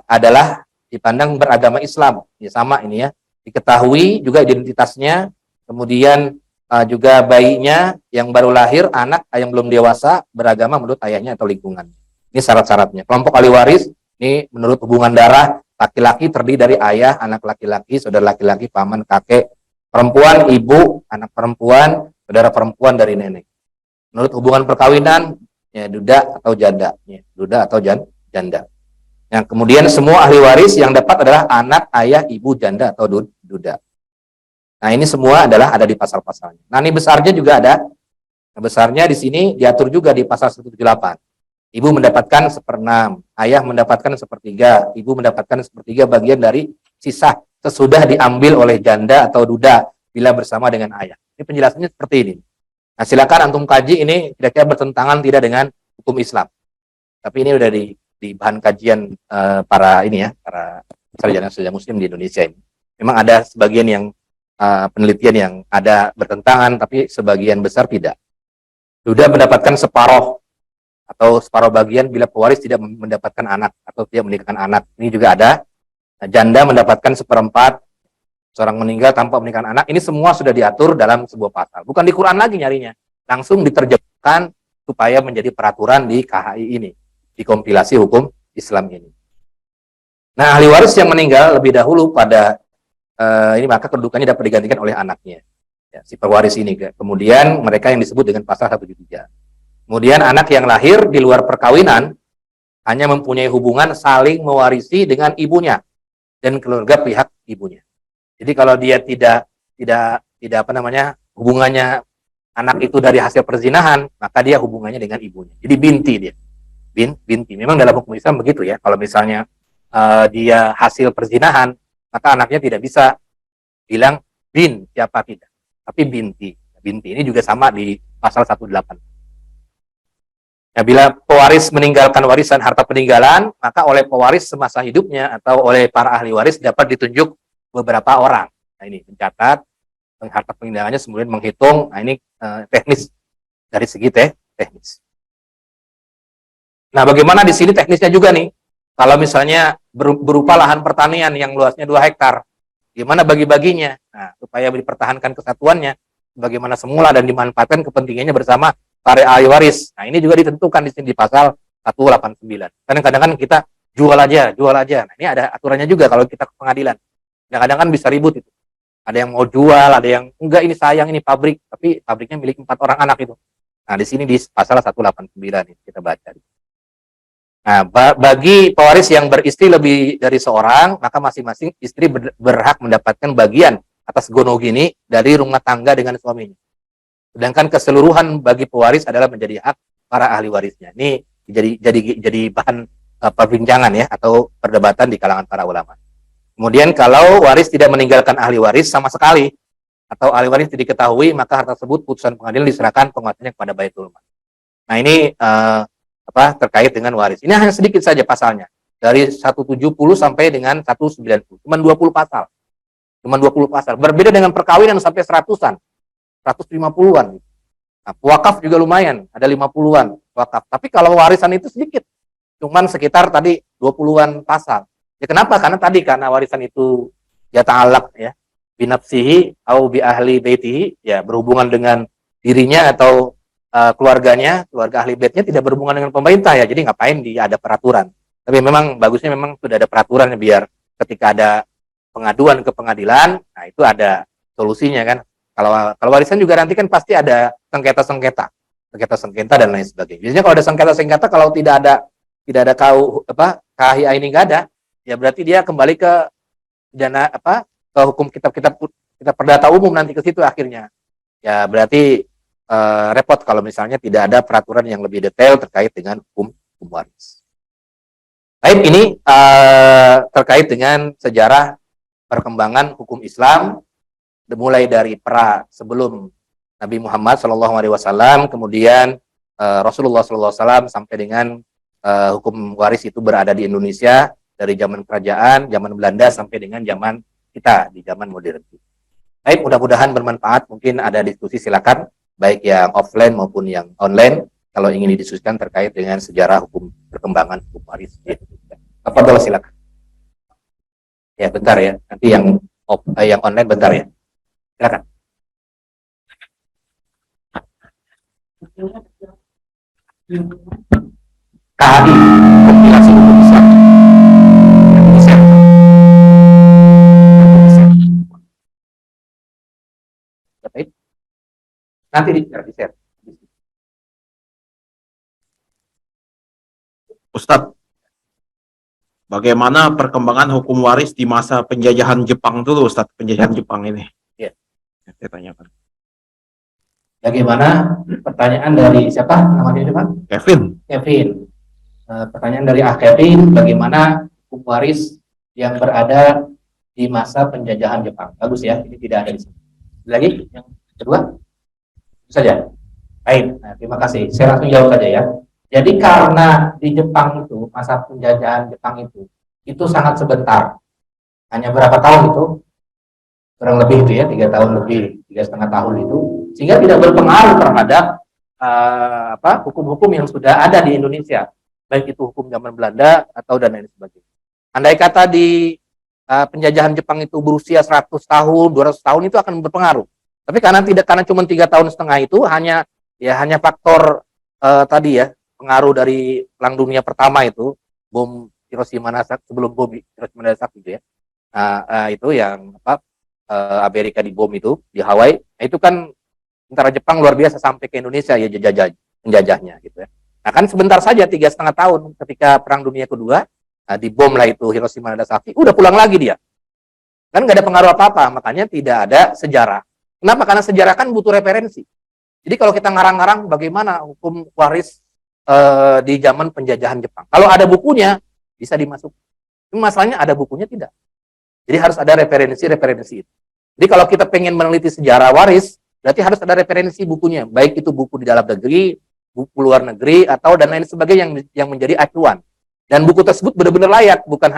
adalah dipandang beragama Islam. Ya sama ini ya. Diketahui juga identitasnya. Kemudian juga bayinya yang baru lahir, anak yang belum dewasa, beragama menurut ayahnya atau lingkungan. Ini syarat-syaratnya. Kelompok ahli waris, ini menurut hubungan darah, laki-laki terdiri dari ayah, anak laki-laki, saudara laki-laki, paman, kakek, perempuan, ibu, anak perempuan, saudara perempuan dari nenek. Menurut hubungan perkawinan, ya, duda atau janda. Ya, duda atau janda. Yang kemudian semua ahli waris yang dapat adalah anak, ayah, ibu, janda atau duda. Nah, ini semua adalah ada di pasal-pasalnya. Nah, ini besarnya juga ada. Nah, besarnya di sini diatur juga di pasal 178. Ibu mendapatkan 1/6, ayah mendapatkan 1/3, ibu mendapatkan 1/3 bagian dari sisa sesudah diambil oleh janda atau duda bila bersama dengan ayah. Ini penjelasannya seperti ini. Nah, silakan antum kaji ini kira-kira bertentangan tidak dengan hukum Islam. Tapi ini udah di bahan kajian para ini ya, para sarjana-sarjana muslim di Indonesia ini. Memang ada sebagian yang penelitian yang ada bertentangan, tapi sebagian besar tidak. Duda mendapatkan separuh atau separuh bagian bila pewaris tidak mendapatkan anak atau tidak menikahkan anak. Ini juga ada. Nah, janda mendapatkan 1/4, seorang meninggal tanpa menikahkan anak. Ini semua sudah diatur dalam sebuah pasal. Bukan di Quran lagi nyarinya. Langsung diterjemahkan supaya menjadi peraturan di KHI ini, di kompilasi hukum Islam ini. Nah, ahli waris yang meninggal lebih dahulu pada ini maka kedudukannya dapat digantikan oleh anaknya. Ya, si pewaris ini. Kemudian mereka yang disebut dengan pasal 173. Kemudian anak yang lahir di luar perkawinan hanya mempunyai hubungan saling mewarisi dengan ibunya dan keluarga pihak ibunya. Jadi kalau dia tidak apa namanya, hubungannya anak itu dari hasil perzinahan, maka dia hubungannya dengan ibunya. Jadi binti dia. Binti. Memang dalam hukum Islam begitu ya. Kalau misalnya dia hasil perzinahan, maka anaknya tidak bisa bilang bin siapa tidak, tapi binti. Binti ini juga sama di pasal 108. Ya, bila pewaris meninggalkan warisan harta peninggalan, maka oleh pewaris semasa hidupnya atau oleh para ahli waris dapat ditunjuk beberapa orang. Nah, ini mencatat harta peninggalannya, kemudian menghitung. Nah, ini teknis dari segi teknis. Nah, bagaimana di sini teknisnya juga nih? Kalau misalnya berupa lahan pertanian yang luasnya 2 hektar, gimana bagi-baginya? Nah, supaya dipertahankan kesatuannya, bagaimana semula dan dimanfaatkan kepentingannya bersama para ahli waris. Nah, ini juga ditentukan di sini di pasal 189. Kadang-kadang kan kita jual aja. Nah, ini ada aturannya juga kalau kita ke pengadilan. Kadang-kadang kan bisa ribut itu. Ada yang mau jual, ada yang enggak, ini sayang, ini pabrik, tapi pabriknya milik 4 orang anak itu. Nah, di sini di pasal 189 ini kita baca. Nah, bagi pewaris yang beristri lebih dari seorang, maka masing-masing istri berhak mendapatkan bagian atas gonogini dari rumah tangga dengan suaminya. Sedangkan keseluruhan bagi pewaris adalah menjadi hak para ahli warisnya. Ini jadi bahan perbincangan ya, atau perdebatan di kalangan para ulama. Kemudian kalau waris tidak meninggalkan ahli waris sama sekali, atau ahli waris tidak diketahui, maka harta tersebut putusan pengadilan diserahkan penguasaannya kepada Baitul Mal. Nah, ini terkait dengan waris. Ini hanya sedikit saja pasalnya. Dari 170 sampai dengan 190. Cuma 20 pasal. Berbeda dengan perkawinan sampai 100-an. 150-an. Nah, wakaf juga lumayan. Ada 50-an wakaf. Tapi kalau warisan itu sedikit. Cuman sekitar tadi 20-an pasal. Ya, kenapa? Karena warisan itu ya ta'alaq ya. Binafsihi au bi ahli baitihi. Ya, berhubungan dengan dirinya atau keluarganya, keluarga ahli baitnya, tidak berhubungan dengan pemerintah ya. Jadi ngapain dia ada peraturan. Tapi memang bagusnya memang sudah ada peraturan biar ketika ada pengaduan ke pengadilan, nah itu ada solusinya kan. Kalau warisan juga nanti kan pasti ada sengketa dan lain sebagainya. Biasanya kalau ada sengketa kalau tidak ada KHI ini nggak ada, ya berarti dia kembali ke dana ke hukum kitab perdata umum nanti ke situ akhirnya. Ya berarti repot kalau misalnya tidak ada peraturan yang lebih detail terkait dengan hukum waris. Baik, ini terkait dengan sejarah perkembangan hukum Islam mulai dari sebelum Nabi Muhammad SAW, kemudian Rasulullah SAW sampai dengan hukum waris itu berada di Indonesia dari zaman kerajaan, zaman Belanda sampai dengan zaman kita di zaman modern. Baik, mudah-mudahan bermanfaat. Mungkin ada diskusi, silakan. Baik yang offline maupun yang online, kalau ingin didiskusikan terkait dengan sejarah hukum perkembangan hukum waris di Indonesia. Tafadhol, silakan. Ya, bentar ya. Nanti yang online bentar ya. Silakan. KHI, kompilasi hukum Islam. Baik. Nanti di-share. Ustadz, bagaimana perkembangan hukum waris di masa penjajahan Jepang dulu, Ustadz, penjajahan Jepang ini? Ya. Saya tanyakan. Bagaimana pertanyaan dari siapa namanya siapa? Kevin. Kevin. Pertanyaan dari Kevin, bagaimana hukum waris yang berada di masa penjajahan Jepang? Bagus ya, ini tidak ada di sini. Lagi yang kedua, itu saja. Baik, nah, terima kasih. Saya langsung jawab saja ya. Jadi karena di Jepang itu masa penjajahan Jepang itu sangat sebentar, hanya berapa tahun itu? Kurang lebih itu ya, 3 tahun lebih, 3,5 tahun itu, sehingga tidak berpengaruh terhadap hukum-hukum yang sudah ada di Indonesia, baik itu hukum zaman Belanda atau dan lain sebagainya. Andai kata di penjajahan Jepang itu berusia 100 tahun, 200 tahun itu akan berpengaruh. Tapi karena cuma 3,5 tahun itu hanya faktor tadi ya, pengaruh dari Perang Dunia Pertama itu, bom Hiroshima Nagasaki, sebelum bom Hiroshima Nagasaki itu ya. Itu yang Amerika dibom itu di Hawaii. Nah, itu kan tentara Jepang luar biasa sampai ke Indonesia ya penjajahnya gitu ya. Nah kan sebentar saja 3,5 tahun ketika Perang Dunia Kedua dibom lah itu Hiroshima Nagasaki, udah pulang lagi dia. Kan nggak ada pengaruh apa-apa, makanya tidak ada sejarah. Kenapa? Karena sejarah kan butuh referensi. Jadi kalau kita ngarang-ngarang bagaimana hukum waris di zaman penjajahan Jepang, kalau ada bukunya bisa dimasuk. Masalahnya ada bukunya tidak. Jadi harus ada referensi itu. Jadi kalau kita pengen meneliti sejarah waris, berarti harus ada referensi bukunya, baik itu buku di dalam negeri, buku luar negeri, atau dan lain sebagainya yang menjadi acuan. Dan buku tersebut benar-benar layak, bukan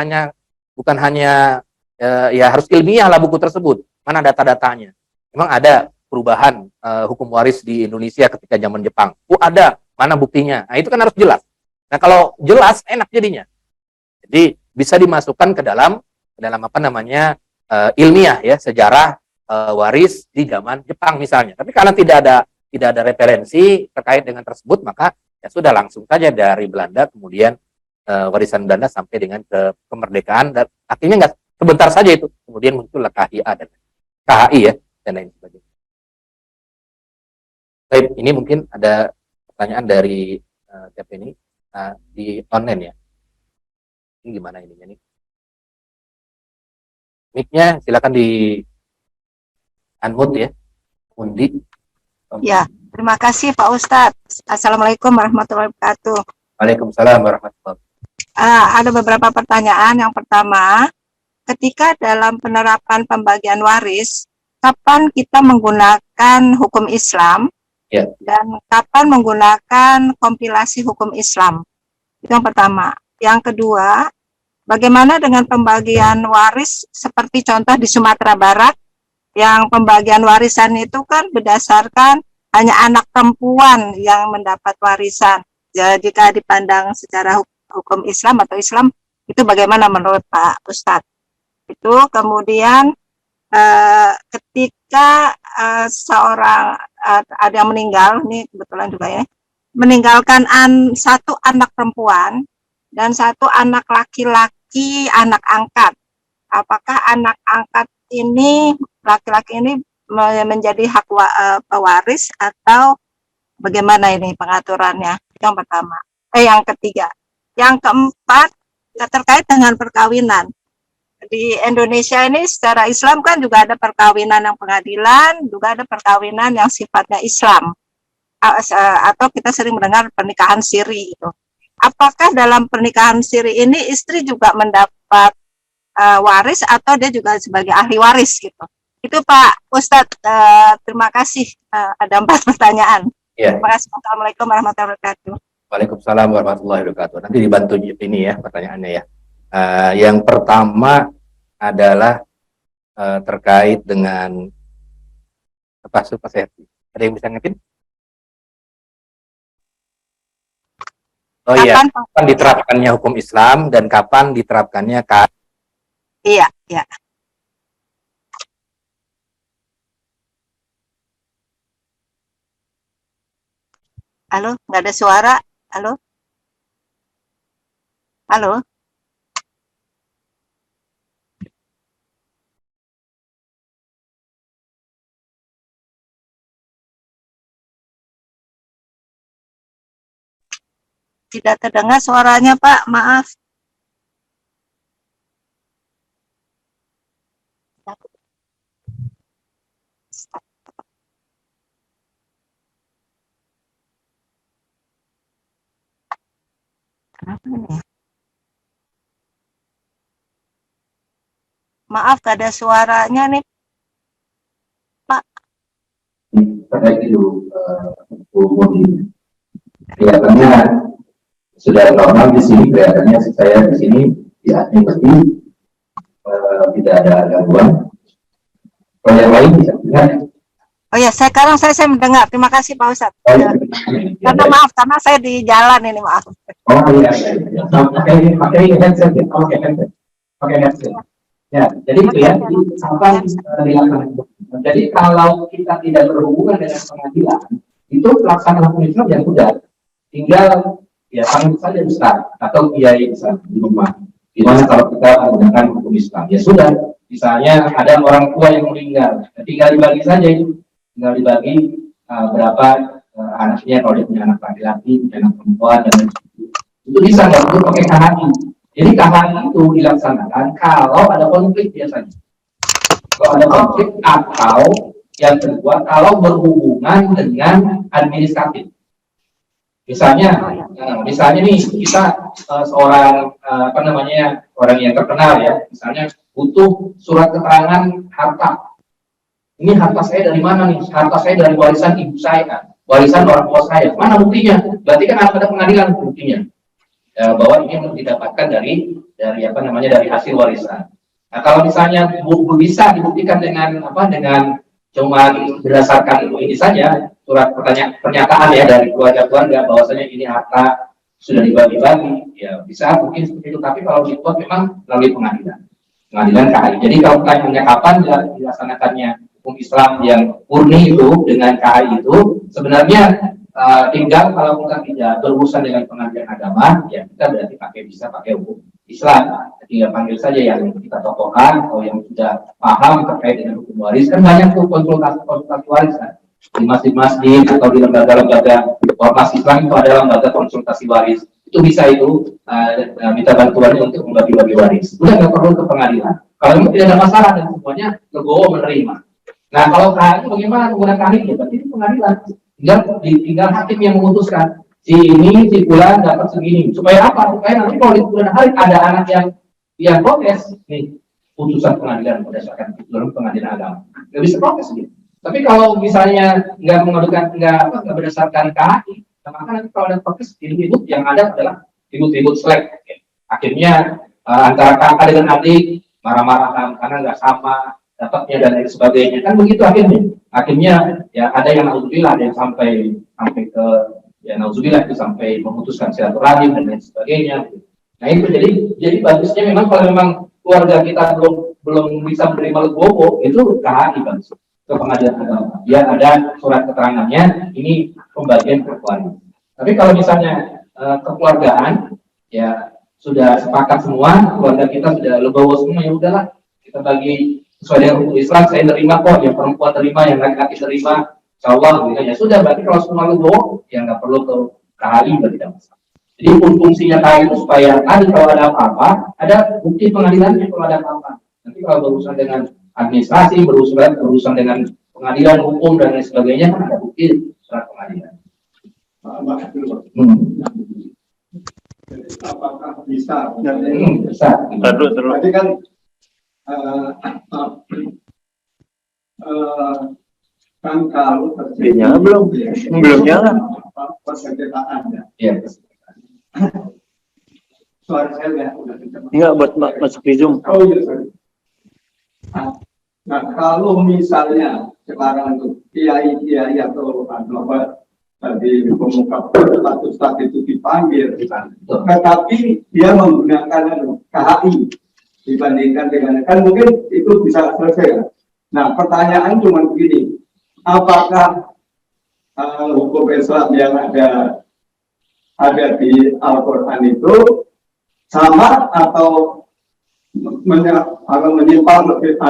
hanya ya harus ilmiah lah buku tersebut. Mana data-datanya? Memang ada perubahan hukum waris di Indonesia ketika zaman Jepang. Ada, mana buktinya? Nah itu kan harus jelas. Nah kalau jelas enak jadinya. Jadi bisa dimasukkan ke dalam apa namanya ilmiah ya, sejarah waris di zaman Jepang misalnya. Tapi karena tidak ada referensi terkait dengan tersebut, maka ya sudah langsung saja dari Belanda kemudian warisan Belanda sampai dengan kemerdekaan, dan akhirnya nggak sebentar saja itu, kemudian muncullah KHI ya dan lain sebagainya. Baik, ini mungkin ada pertanyaan dari siapa ini di online ya. Ini gimana ininya nih? Mic-nya silakan di unmute ya, Undi. Ya, terima kasih Pak Ustadz. Assalamualaikum warahmatullahi wabarakatuh. Waalaikumsalam warahmatullahi wabarakatuh. Ada beberapa pertanyaan. Yang pertama, ketika dalam penerapan pembagian waris, kapan kita menggunakan hukum Islam Ya. dan kapan menggunakan kompilasi hukum Islam? Itu yang pertama. Yang kedua, bagaimana dengan pembagian waris seperti contoh di Sumatera Barat, yang pembagian warisan itu kan berdasarkan hanya anak perempuan yang mendapat warisan. Jadi jika dipandang secara hukum Islam atau Islam, itu bagaimana menurut Pak Ustadz? Itu kemudian ketika seorang ada yang meninggal, ini kebetulan juga ya, meninggalkan satu anak perempuan dan satu anak laki-laki, anak angkat. Apakah anak angkat ini, laki-laki ini menjadi hak pewaris atau bagaimana ini pengaturannya? Yang pertama. Yang ketiga. Yang keempat, terkait dengan perkawinan. Di Indonesia ini secara Islam kan juga ada perkawinan yang pengadilan, juga ada perkawinan yang sifatnya Islam. Atau kita sering mendengar pernikahan siri itu. Apakah dalam pernikahan siri ini istri juga mendapat waris atau dia juga sebagai ahli waris gitu? Itu Pak Ustadz, terima kasih. Ada 4 pertanyaan. Ya. Terima kasih. Assalamualaikum warahmatullahi wabarakatuh. Waalaikumsalam warahmatullahi wabarakatuh. Nanti dibantu ini ya pertanyaannya ya. Yang pertama adalah terkait dengan apa safety. Ada yang bisa ngerti? Oh iya, kapan diterapkannya hukum Islam dan kapan diterapkannya Iya, iya. Halo, nggak ada suara. Halo? Halo? Tidak terdengar suaranya, Pak. Maaf. Apa ini ya? Maaf, gak ada suaranya nih. Terkait itu kelihatannya sudah normal di sini, kelihatannya saya di sini ya seperti tidak ada gangguan. Kalau yang lain bisa dengar. Oh ya, sekarang saya mendengar. Terima kasih Pak Ustadz. Oh, ya. Karena maaf, karena saya di jalan ini, maaf. Oh iya, iya. Pakai headset ya, pakai headset, pakai headset. Ya, jadi itu ya, jadi apa dilakukan. Jadi kalau kita tidak berhubungan dengan pengadilan, itu pelaksanaan hukum Islam yang sudah tinggal ya panggil saja besar atau kiai besar di rumah. Gimana kalau kita menggunakan hukum Islam? Ya sudah, misalnya ada orang tua yang meninggal, tinggal dibagi saja itu, tinggal dibagi berapa anaknya, kalau dia punya anak laki-laki, punya anak perempuan, dan itu bisa nggak perlu pakai KHI. Jadi KHI itu dilaksanakan kalau ada konflik biasanya. Kalau ada konflik atau yang kedua kalau berhubungan dengan administratif. Misalnya, misalnya nih kita seorang apa namanya orang yang terkenal ya, misalnya butuh surat keterangan harta. Ini harta saya dari mana nih? Harta saya dari warisan ibu saya, warisan orang tua saya. Mana buktinya? Berarti kan harus ada pengadilan buktinya. Bahwa ini didapatkan dari apa namanya dari hasil warisan. Nah, kalau misalnya bisa dibuktikan dengan apa dengan cuma berdasarkan ini saja surat pernyataan ya dari keluarga bahwasanya ini harta sudah dibagi-bagi, ya bisa mungkin seperti itu. Tapi kalau dibuat memang melalui pengadilan KHI. Jadi kalau pertanyaannya kapan dilaksanakannya hukum Islam yang murni itu dengan KHI itu sebenarnya tinggal kalau kita tidak berurusan dengan pengadilan agama, ya kita berarti bisa pakai hukum Islam. Tinggal panggil saja yang kita tokohkan atau yang sudah paham terkait dengan hukum waris. Kan banyak tuh konsultasi waris kan di masjid-masjid atau di lembaga-lembaga ormas Islam itu ada lembaga konsultasi waris. Itu bisa itu minta bantuannya untuk membagi-bagi waris. Udah nggak perlu ke pengadilan. Kalau memang tidak ada masalah dan semuanya legowo menerima. Nah kalau KHI bagaimana menggunakan KHI? Ya berarti di pengadilan. Tinggal hakim yang memutuskan si ini si bulan dapat segini supaya apa? Supaya nanti kalau di bulan hari ada anak yang protes nih putusan pengadilan berdasarkan putusan pengadilan agama nggak bisa protes gitu. Tapi kalau misalnya nggak mengadukan nggak berdasarkan KHI, maka nanti kalau ada protes ribut yang ada adalah ribut selek. Akhirnya antara kakak dengan adik marah-marah karena nggak sama dapatnya dan lain sebagainya kan begitu akhirnya ya ada yang naudzubillah, ada yang sampai ke ya naudzubillah itu sampai memutuskan silaturahim dan lain sebagainya. Nah itu jadi bagusnya memang kalau memang keluarga kita belum bisa menerima legowo itu KHI bagus ke pengadilan agama. Biar ada surat keterangannya ini pembagian keluarga. Tapi kalau misalnya kekeluargaan ya sudah sepakat semua keluarga kita sudah legowo semua ya udahlah kita bagi sesuai dengan hukum Islam, saya terima kok, yang perempuan terima, yang laki-laki terima, insyaallah, ya sudah, berarti kalau semua legowo, ya nggak perlu ke KHI, berarti tidak masalah. Jadi fungsinya KHI itu supaya tadi kalau ada apa-apa, ada bukti pengadilannya kalau ada apa-apa. Nanti kalau berurusan dengan administrasi, berurusan dengan pengadilan hukum dan lain sebagainya, kan ada bukti surat pengadilan. Apakah bisa? Bisa. Tadi kan kan kalau terjadi belum nyala persengketaan ya. Suara saya ya udah Enggak buat masuk di Zoom. Oh iya sorry. Nah kalau misalnya sekarang itu kiai atau apa tadi pemuka status itu dipanggil, tetapi dia menggunakan KHI dibandingkan dengan kan mungkin itu bisa selesai. Nah pertanyaan cuma begini, apakah hukum Islam yang ada di Al-Quran itu sama atau menyimpang lebih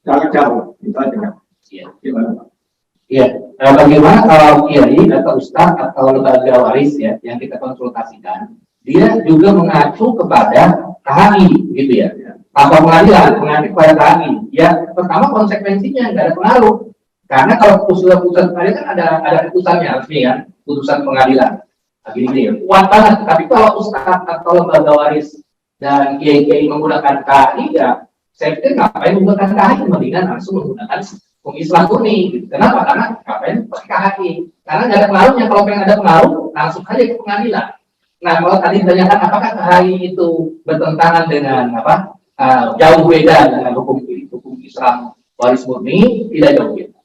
jauh kita dengan gimana? Iya, bagaimana kalau kiai atau ustaz atau lembaga waris ya yang kita konsultasikan, dia juga mengacu kepada KHI gitu ya. Atau pengadilan mengacu kepada KHI. Ya, pertama konsekuensinya nggak ada pengaruh. Karena kalau putusan pengadilan kan ada putusannya resmi kan, putusan pengadilan. Gini, kuat banget. Tapi kalau ustadz atau lembaga waris dan kiai-kiai menggunakan KHI, ya saya pikir ngapain menggunakan KHI, mendingan langsung menggunakan hukum Islam murni. Gitu. Kenapa? Karena ngapain pakai KHI? Karena nggak ada pengaruhnya. Kalau pengen ada pengaruh, langsung aja ke pengadilan. Nah, kalau tadi ditanyakan apakah KHI itu bertentangan dengan apa? Jauh beda dengan hukum Islam waris murni, tidak jauh beda.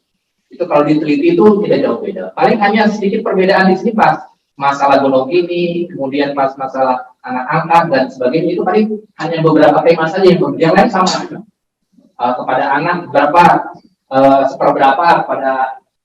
Itu kalau diteliti itu tidak jauh beda. Paling hanya sedikit perbedaan di sini pas masalah gonogini, kemudian pas masalah anak angkat dan sebagainya, itu paling hanya beberapa tema saja yang lain sama. Kepada anak berapa, seperberapa,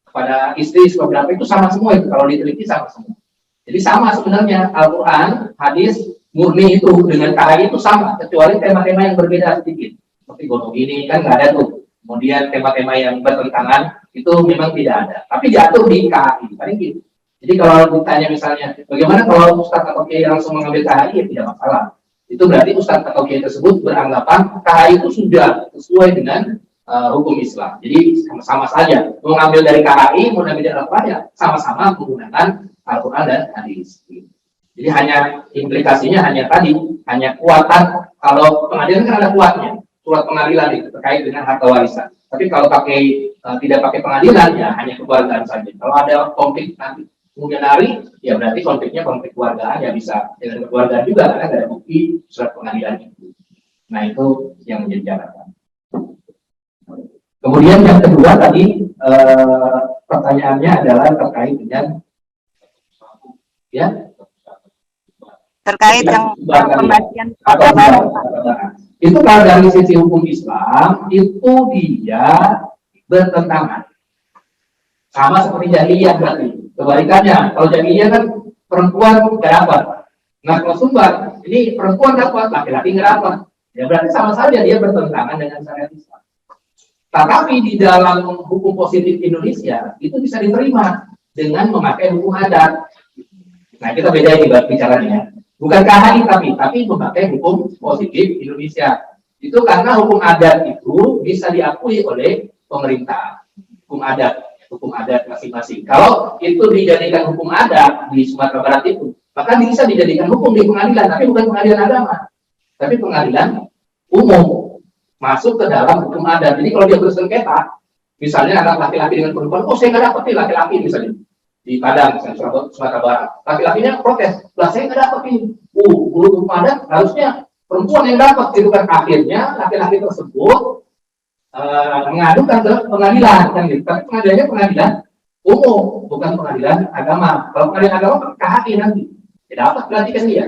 kepada istri seperberapa, itu sama semua itu kalau diteliti sama semua. Jadi sama sebenarnya Al-Quran, hadis murni itu dengan KHI itu sama, kecuali tema-tema yang berbeda sedikit. Seperti gonogini kan nggak ada tuh. Kemudian tema-tema yang bertentangan itu memang tidak ada. Tapi diatur di KHI, paling gitu. Jadi kalau ditanya misalnya, bagaimana kalau ustadz atau kiai langsung mengambil KHI, ya tidak masalah. Itu berarti ustadz atau kiai tersebut beranggapan KHI itu sudah sesuai dengan hukum Islam. Jadi sama saja. Mau ngambil dari KHI, mau ngambil dari Al-Quran, ya sama-sama menggunakan Al-Quran dan hadis. Jadi hanya implikasinya hanya tadi, hanya kuatan. Kalau pengadilan kan ada kuatnya, surat pengadilan itu terkait dengan harta warisan. Tapi kalau tidak pakai pengadilan, ya hanya kekeluargaan saja. Kalau ada konflik nanti kemudian hari, ya berarti konfliknya konflik keluargaan, ya bisa dengan keluargaan juga karena ada bukti surat pengadilan itu. Nah itu yang menjadi catatan. Kemudian yang kedua tadi pertanyaannya adalah terkait dengan terkait yang pembagian itu kalau dari sisi hukum Islam itu dia bertentangan sama seperti jahiliyah berarti. Kebalikannya, kalau jahiliyah kan perempuan nggak dapat. Nah kalau sumbar, ini perempuan dapat, laki-laki nggak dapat. Ya berarti sama saja dia bertentangan dengan syariat Islam. Tetapi di dalam hukum positif Indonesia itu bisa diterima dengan memakai hukum adat. Nah kita beda ini bicaranya. Bukan KHI tapi memakai hukum positif Indonesia. Itu karena hukum adat itu bisa diakui oleh pemerintah. Hukum adat masing-masing. Kalau itu dijadikan hukum adat di Sumatera Barat itu, maka bisa dijadikan hukum di pengadilan, tapi bukan pengadilan agama, tapi pengadilan umum masuk ke dalam hukum adat. Jadi kalau dia bersengketa, misalnya anak laki-laki dengan perempuan, saya nggak dapat nih laki-laki misalnya di Padang, misalnya Sumatera Barat, laki-lakinya protes, saya nggak dapat nih, hukum adat harusnya perempuan yang dapat, itu kan akhirnya laki-laki tersebut mengadukan ke pengadilan kan gitu. Tapi pengadilannya pengadilan umum, bukan pengadilan agama. Kalau pengadilan agama kan KHI nanti. Tidak dapat berarti kan dia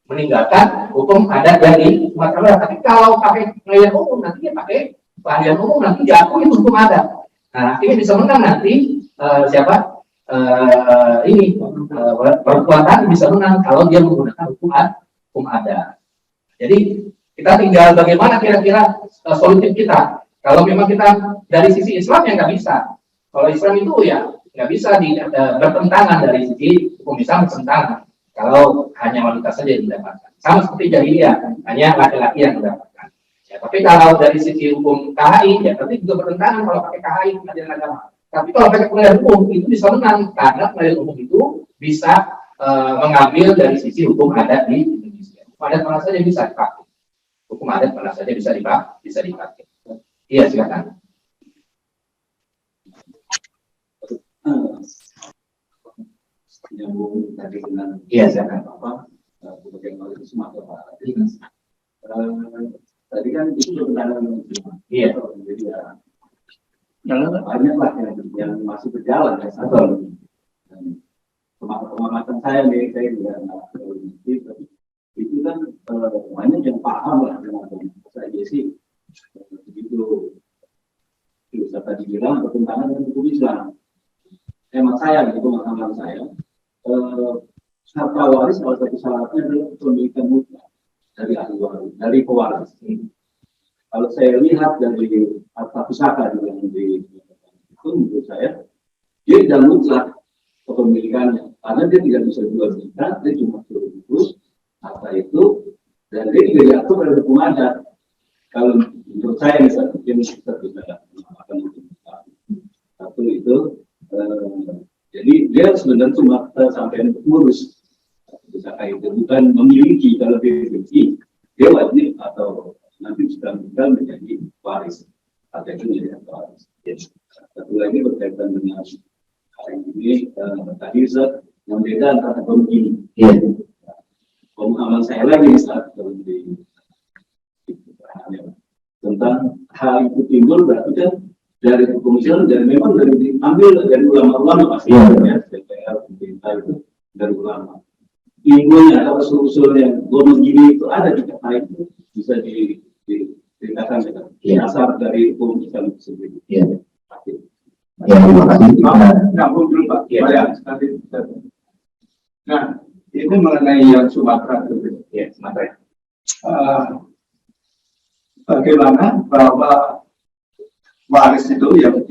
meninggalkan hukum adat dari Sumatera Barat. Tapi kalau pakai pengadilan umum nanti dia pakai pengadilan umum nanti diakui itu hukum adat. Nah, akhirnya bisa menang nanti perempuan tadi bisa menang kalau dia menggunakan hukum adat. Jadi kita tinggal bagaimana kira-kira solutif kita. Kalau memang kita dari sisi Islam ya nggak bisa. Kalau Islam itu ya nggak bisa bertentangan dari sisi hukum Islam bertentangan. Kalau hanya wanita saja yang mendapatkan. Sama seperti jahiliyah, hanya laki-laki yang mendapatkan. Ya, tapi kalau dari sisi hukum KHI ya tapi juga bertentangan kalau pakai KHI pengadilan agama. Tapi kalau pakai pengadilan umum itu bisa menang karena pengadilan umum itu bisa mengambil dari sisi hukum adat di Indonesia. Hukum adat mana saja bisa dipakai. Hukum adat mana saja bisa dipakai. Iya silakan. Nyambung tadi dengan silakan. bagaimana itu Sumatera Barat. Tadi kan itu berkenaan dengan Iya. Jadi ya banyak lah yang masih berjalan ya. Pemamatan saya nih, saya juga tapi itu kan banyak yang paham lah dengan saya sih begitu bisa tadi bilang bertentangan dengan hukum Islam. Emang saya gitu pemahaman saya harta waris salah satu syaratnya adalah kepemilikan mutlak dari ahli waris, dari pewaris. Kalau saya lihat dari harta pusaka yang itu menurut saya dia tidak mutlak kepemilikannya karena dia tidak bisa jual beli, dia cuma suruh terus harta itu dan dia tidak diatur oleh hukum adat. Kalau menurut saya misalnya kita bisa menggunakan hukum satu itu Jadi dia sebenarnya cuma sampai mengurus pusaka itu, bukan memiliki. Kalau dia memiliki, dia wajib atau nanti sudah meninggal menjadi waris atau itu menjadi waris. Satu lagi berkaitan dengan hari ini tadi Ustaz yang beda antara begini. Pemahaman saya lagi saat di tentang hal itu timbul berarti kan dari kepolisian dan memang dari diambil dari ulama-ulama pasti ya DPR pemerintah itu dari ulama. Timbulnya atau usul-usul yang begini itu ada di kata itu bisa diceritakan dengan dasar dari hukum Islam itu sendiri. Iya. Ya, terima kasih. Nyambung dulu Pak. Nah, ini mengenai yang Sumatera itu. Ya, Sumatera. Bagaimana bahwa waris itu yang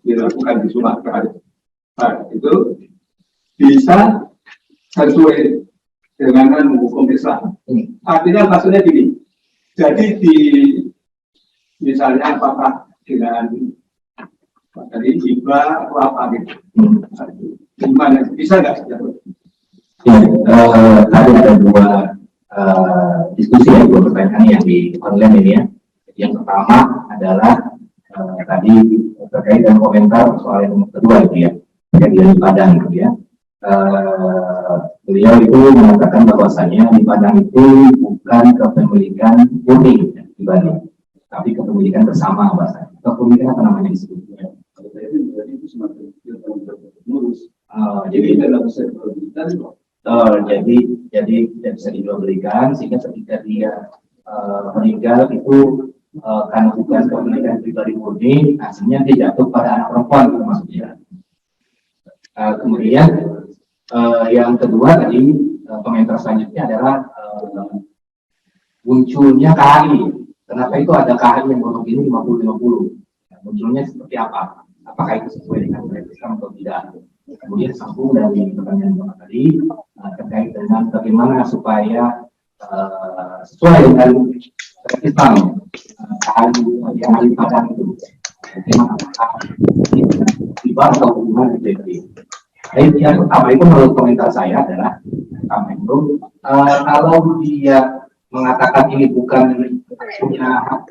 dilakukan di Sumatera itu bisa sesuai dengan hukum Islam. Artinya maksudnya gini. Jadi misalnya apakah dengan tadi hibah atau apa gitu. Gimana? Bisa nggak? Tadi ada dua diskusi ya, dua pertanyaan yang di online ini ya. Yang pertama adalah tadi terkait dengan komentar soal yang kedua itu ya, yang di Padang itu ya. Beliau itu mengatakan bahwasanya di Padang itu bukan kepemilikan murni ya, pribadi, tapi kepemilikan bersama bahasa. Kepemilikan apa namanya disebutnya? Kalau saya itu semacam ngurus. Jadi tidak bisa diperlukan. jadi tidak bisa dijual belikan sehingga ketika dia meninggal itu karena bukan kepemilikan pribadi murni, hasilnya dia jatuh pada anak perempuan itu maksudnya. Kemudian yang kedua tadi komentar selanjutnya adalah munculnya KHI. Kenapa itu ada KHI yang belum ini 50-50? Munculnya seperti apa? Apakah itu sesuai dengan Islam atau tidak? Kemudian sambung dari pertanyaan Bapak tadi terkait dengan bagaimana supaya sesuai dengan Islam yang ahli Padang itu, bagaimana tiba atau hubungan itu. Yang pertama itu menurut komentar saya adalah pertama itu kalau dia mengatakan ini bukan punya hak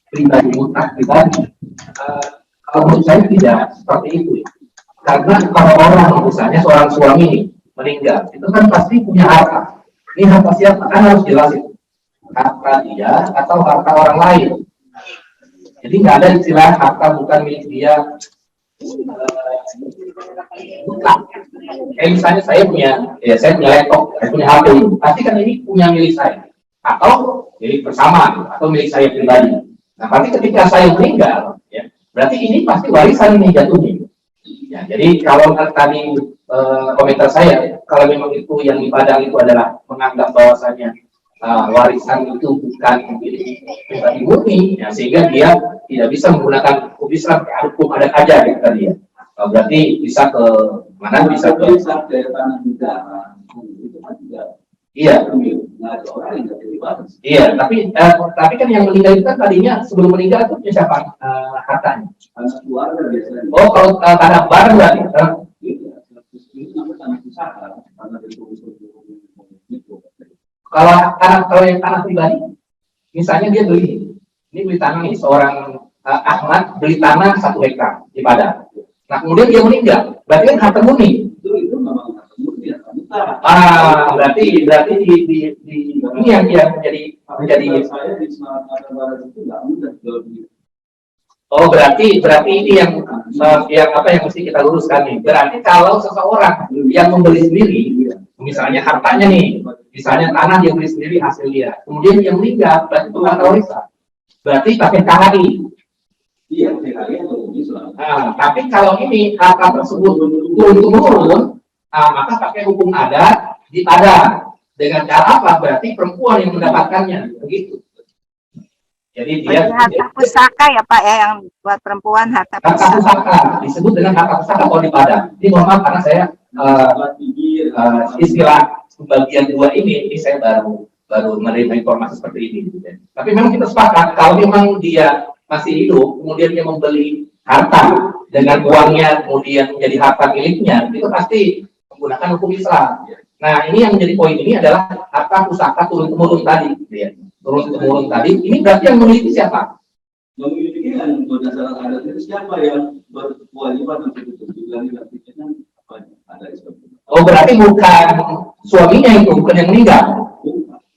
pribadi mutlak pribadi, kalau menurut saya tidak seperti itu. Karena kalau orang misalnya seorang suami meninggal, itu kan pasti punya harta. Ini harta siapa? Kan harus jelasin. Harta dia atau harta orang lain. Jadi nggak ada istilah harta bukan milik dia. Bukan. Kayak misalnya saya punya laptop, saya punya HP, pasti kan ini punya milik saya. Atau milik bersama, atau milik saya pribadi. Nah, berarti ketika saya meninggal, ya, berarti ini pasti warisan ini jatuhnya. Ya, jadi kalau tadi komentar saya, kalau memang itu yang di Padang itu adalah menganggap bahwasanya warisan itu bukan milik pribadi murni, ya, sehingga dia tidak bisa menggunakan hukum Islam, hukum adat aja gitu tadi ya. Berarti bisa ke mana? Bisa ke tanah negara. Itu kan juga. Iya. Nggak ada orang yang nggak jadi waris. Iya, tapi kan yang meninggal itu kan tadinya sebelum meninggal itu punya siapa hartanya? Tanah keluarga biasanya. Oh, kalau tanah bareng kan? Itu namanya tanah usaha, tanah dari usaha itu. Kalau yang tanah pribadi, misalnya dia ini beli tanah nih, seorang Ahmad beli tanah 1 hektar di Padang. Nah kemudian dia meninggal, berarti kan harta murni. Itu memang harta murni ya. Berarti di ini yang menjadi saya di Sumatera Barat itu nggak mudah jual beli. Oh, berarti ini yang apa yang mesti kita luruskan nih. Berarti kalau seseorang yang membeli sendiri, misalnya hartanya nih, misalnya tanah dia beli sendiri hasil dia, kemudian dia meninggal, berarti itu harta warisan. Berarti pakai KHI. Iya, KHI atau Islam. Tapi kalau ini harta tersebut turun-temurun, maka pakai hukum adat di Padang. Dengan cara apa? Berarti perempuan yang mendapatkannya, begitu. Jadi dia harta pusaka ya Pak ya, yang buat perempuan harta pusaka disebut dengan harta pusaka kalau di Padang. Ini mohon maaf karena saya istilah bagian 2 ini saya baru menerima informasi seperti ini. Tapi memang kita sepakat kalau memang dia masih hidup, kemudian dia membeli harta dengan uangnya kemudian menjadi harta miliknya, itu pasti menggunakan hukum Islam. Nah, ini yang menjadi poin ini adalah harta pusaka turun-temurun tadi, gitu ya. Turun-temurun tadi, ini berarti yang memiliki siapa? Memiliki kan berdasarkan adat itu siapa yang berkewajiban untuk itu? Berarti kan apa ada Islam. Oh, berarti bukan suaminya itu, bukan yang meninggal.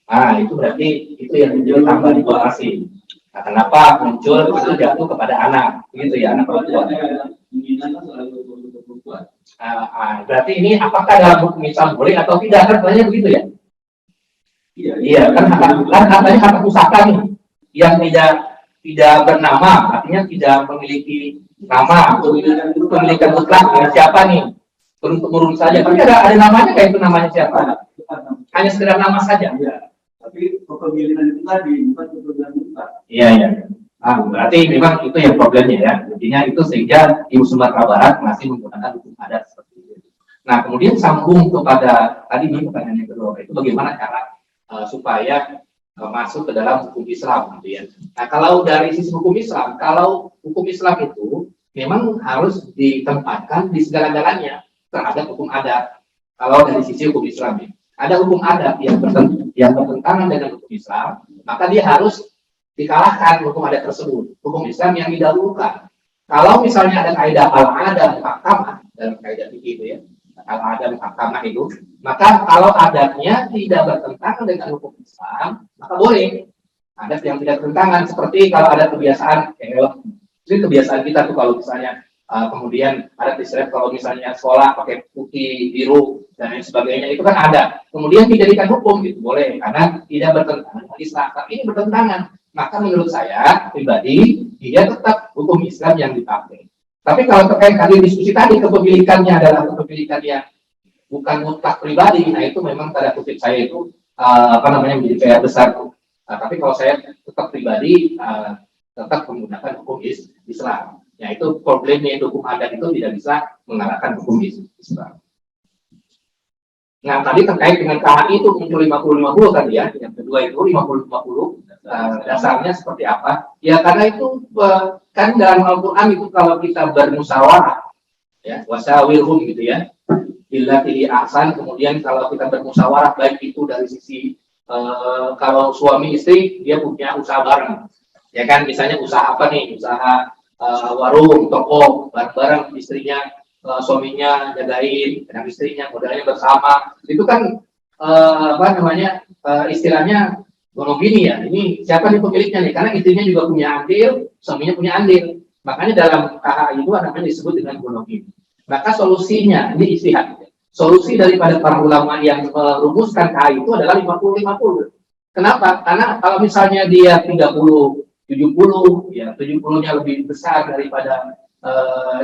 Ah, itu berarti itu yang menjadi tambah dibatasi. Nah, kenapa muncul itu jatuh kepada anak, begitu ya, anak perempuan. Berarti ini apakah dalam hukum Islam boleh atau tidak? Kan katanya begitu ya? Iya, kan katanya harta pusaka nih, yang tidak bernama, artinya tidak memiliki nama, pemilikan mutlak dengan siapa nih? Turun-temurun saja, tapi ada namanya kayak itu namanya siapa? Hanya sekedar nama saja. Ya, tapi kepemilikan itu tadi bukan kepemilikan mutlak. Iya, iya. Berarti memang itu yang problemnya ya. Intinya itu sehingga Ibu Sumatera Barat masih menggunakan hukum adat seperti itu. Nah, kemudian sambung kepada tadi ini pertanyaan yang kedua, itu bagaimana cara supaya masuk ke dalam hukum Islam, gitu ya. Nah, kalau dari sisi hukum Islam, kalau hukum Islam itu memang harus ditempatkan di segala-galanya terhadap hukum adat. Kalau dari sisi hukum Islam, ada hukum adat yang bertentangan dengan hukum Islam, maka dia harus dikalahkan hukum adat tersebut. Hukum Islam yang didahulukan. Kalau misalnya ada kaidah al-adat muhakkamah dalam kaidah fikih itu ya, al-adat muhakkamah itu, maka kalau adatnya tidak bertentangan dengan hukum Islam, maka boleh. Adat yang tidak bertentangan, seperti kalau ada kebiasaan, ini kebiasaan kita tuh kalau misalnya kemudian ada istilah kalau misalnya sekolah pakai putih, biru, dan lain sebagainya, itu kan ada. Kemudian dijadikan hukum, itu boleh, karena tidak bertentangan dengan Islam. Tapi ini bertentangan. Maka menurut saya pribadi, dia tetap hukum Islam yang dipakai. Tapi kalau terkait tadi diskusi tadi, kepemilikannya adalah kepemilikan yang bukan mutlak pribadi, nah itu memang tanda kutip saya itu menjadi PR besar. Tapi kalau saya tetap pribadi, tetap menggunakan hukum Islam. Ya, itu problemnya itu hukum adat itu tidak bisa mengalahkan hukum Islam. Nah, tadi terkait dengan KHI itu muncul 50-50 tadi ya. Yang kedua itu 50-50. Dasarnya seperti apa? Ya, karena itu kan dalam Al-Quran itu kalau kita bermusyawarah, ya, wasawirhum gitu ya. Billati ahsan, kemudian kalau kita bermusyawarah baik itu dari sisi kalau suami istri dia punya usaha bareng. Ya kan, misalnya usaha apa nih? Usaha warung, toko, bareng-bareng istrinya, suaminya jagain, dengan istrinya modalnya bersama. Itu kan istilahnya monogini ya. Ini siapa nih pemiliknya nih? Karena istrinya juga punya andil, suaminya punya andil. Makanya dalam KHI itu namanya disebut dengan monogini. Maka solusinya ini istihad. Solusi daripada para ulama yang merumuskan KHI itu adalah 50-50. Kenapa? Karena kalau misalnya dia 30-70, ya 70-nya lebih besar daripada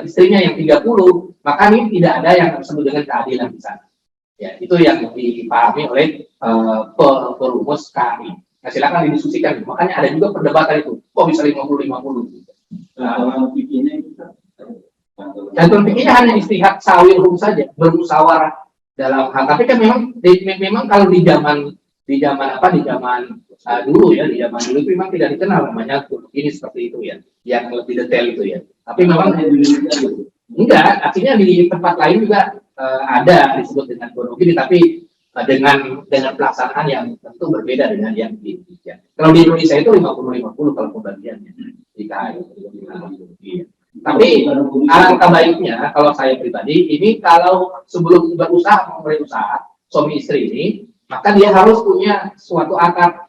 istrinya yang 30, maka ini tidak ada yang disebut dengan keadilan di sana. Ya, itu yang dipahami oleh perumus KHI. Nah, silakan didiskusikan. Makanya ada juga perdebatan itu. Kok bisa 50-50? Contoh fikihnya hanya istihad sawirhum saja, bermusyawarah dalam hal. Tapi kan memang kalau di zaman dulu ya, di zaman dulu itu memang tidak dikenal namanya ini seperti itu ya, yang lebih detail itu ya. Tapi memang enggak, artinya di tempat lain juga ada disebut dengan gonogini, tapi dengan pelaksanaan yang tentu berbeda dengan yang di Indonesia. Kalau di Indonesia itu 50-50 kalau pembagiannya di KHI. Tapi alangkah baiknya kalau saya pribadi ini kalau sebelum memulai usaha suami istri ini, maka dia harus punya suatu akad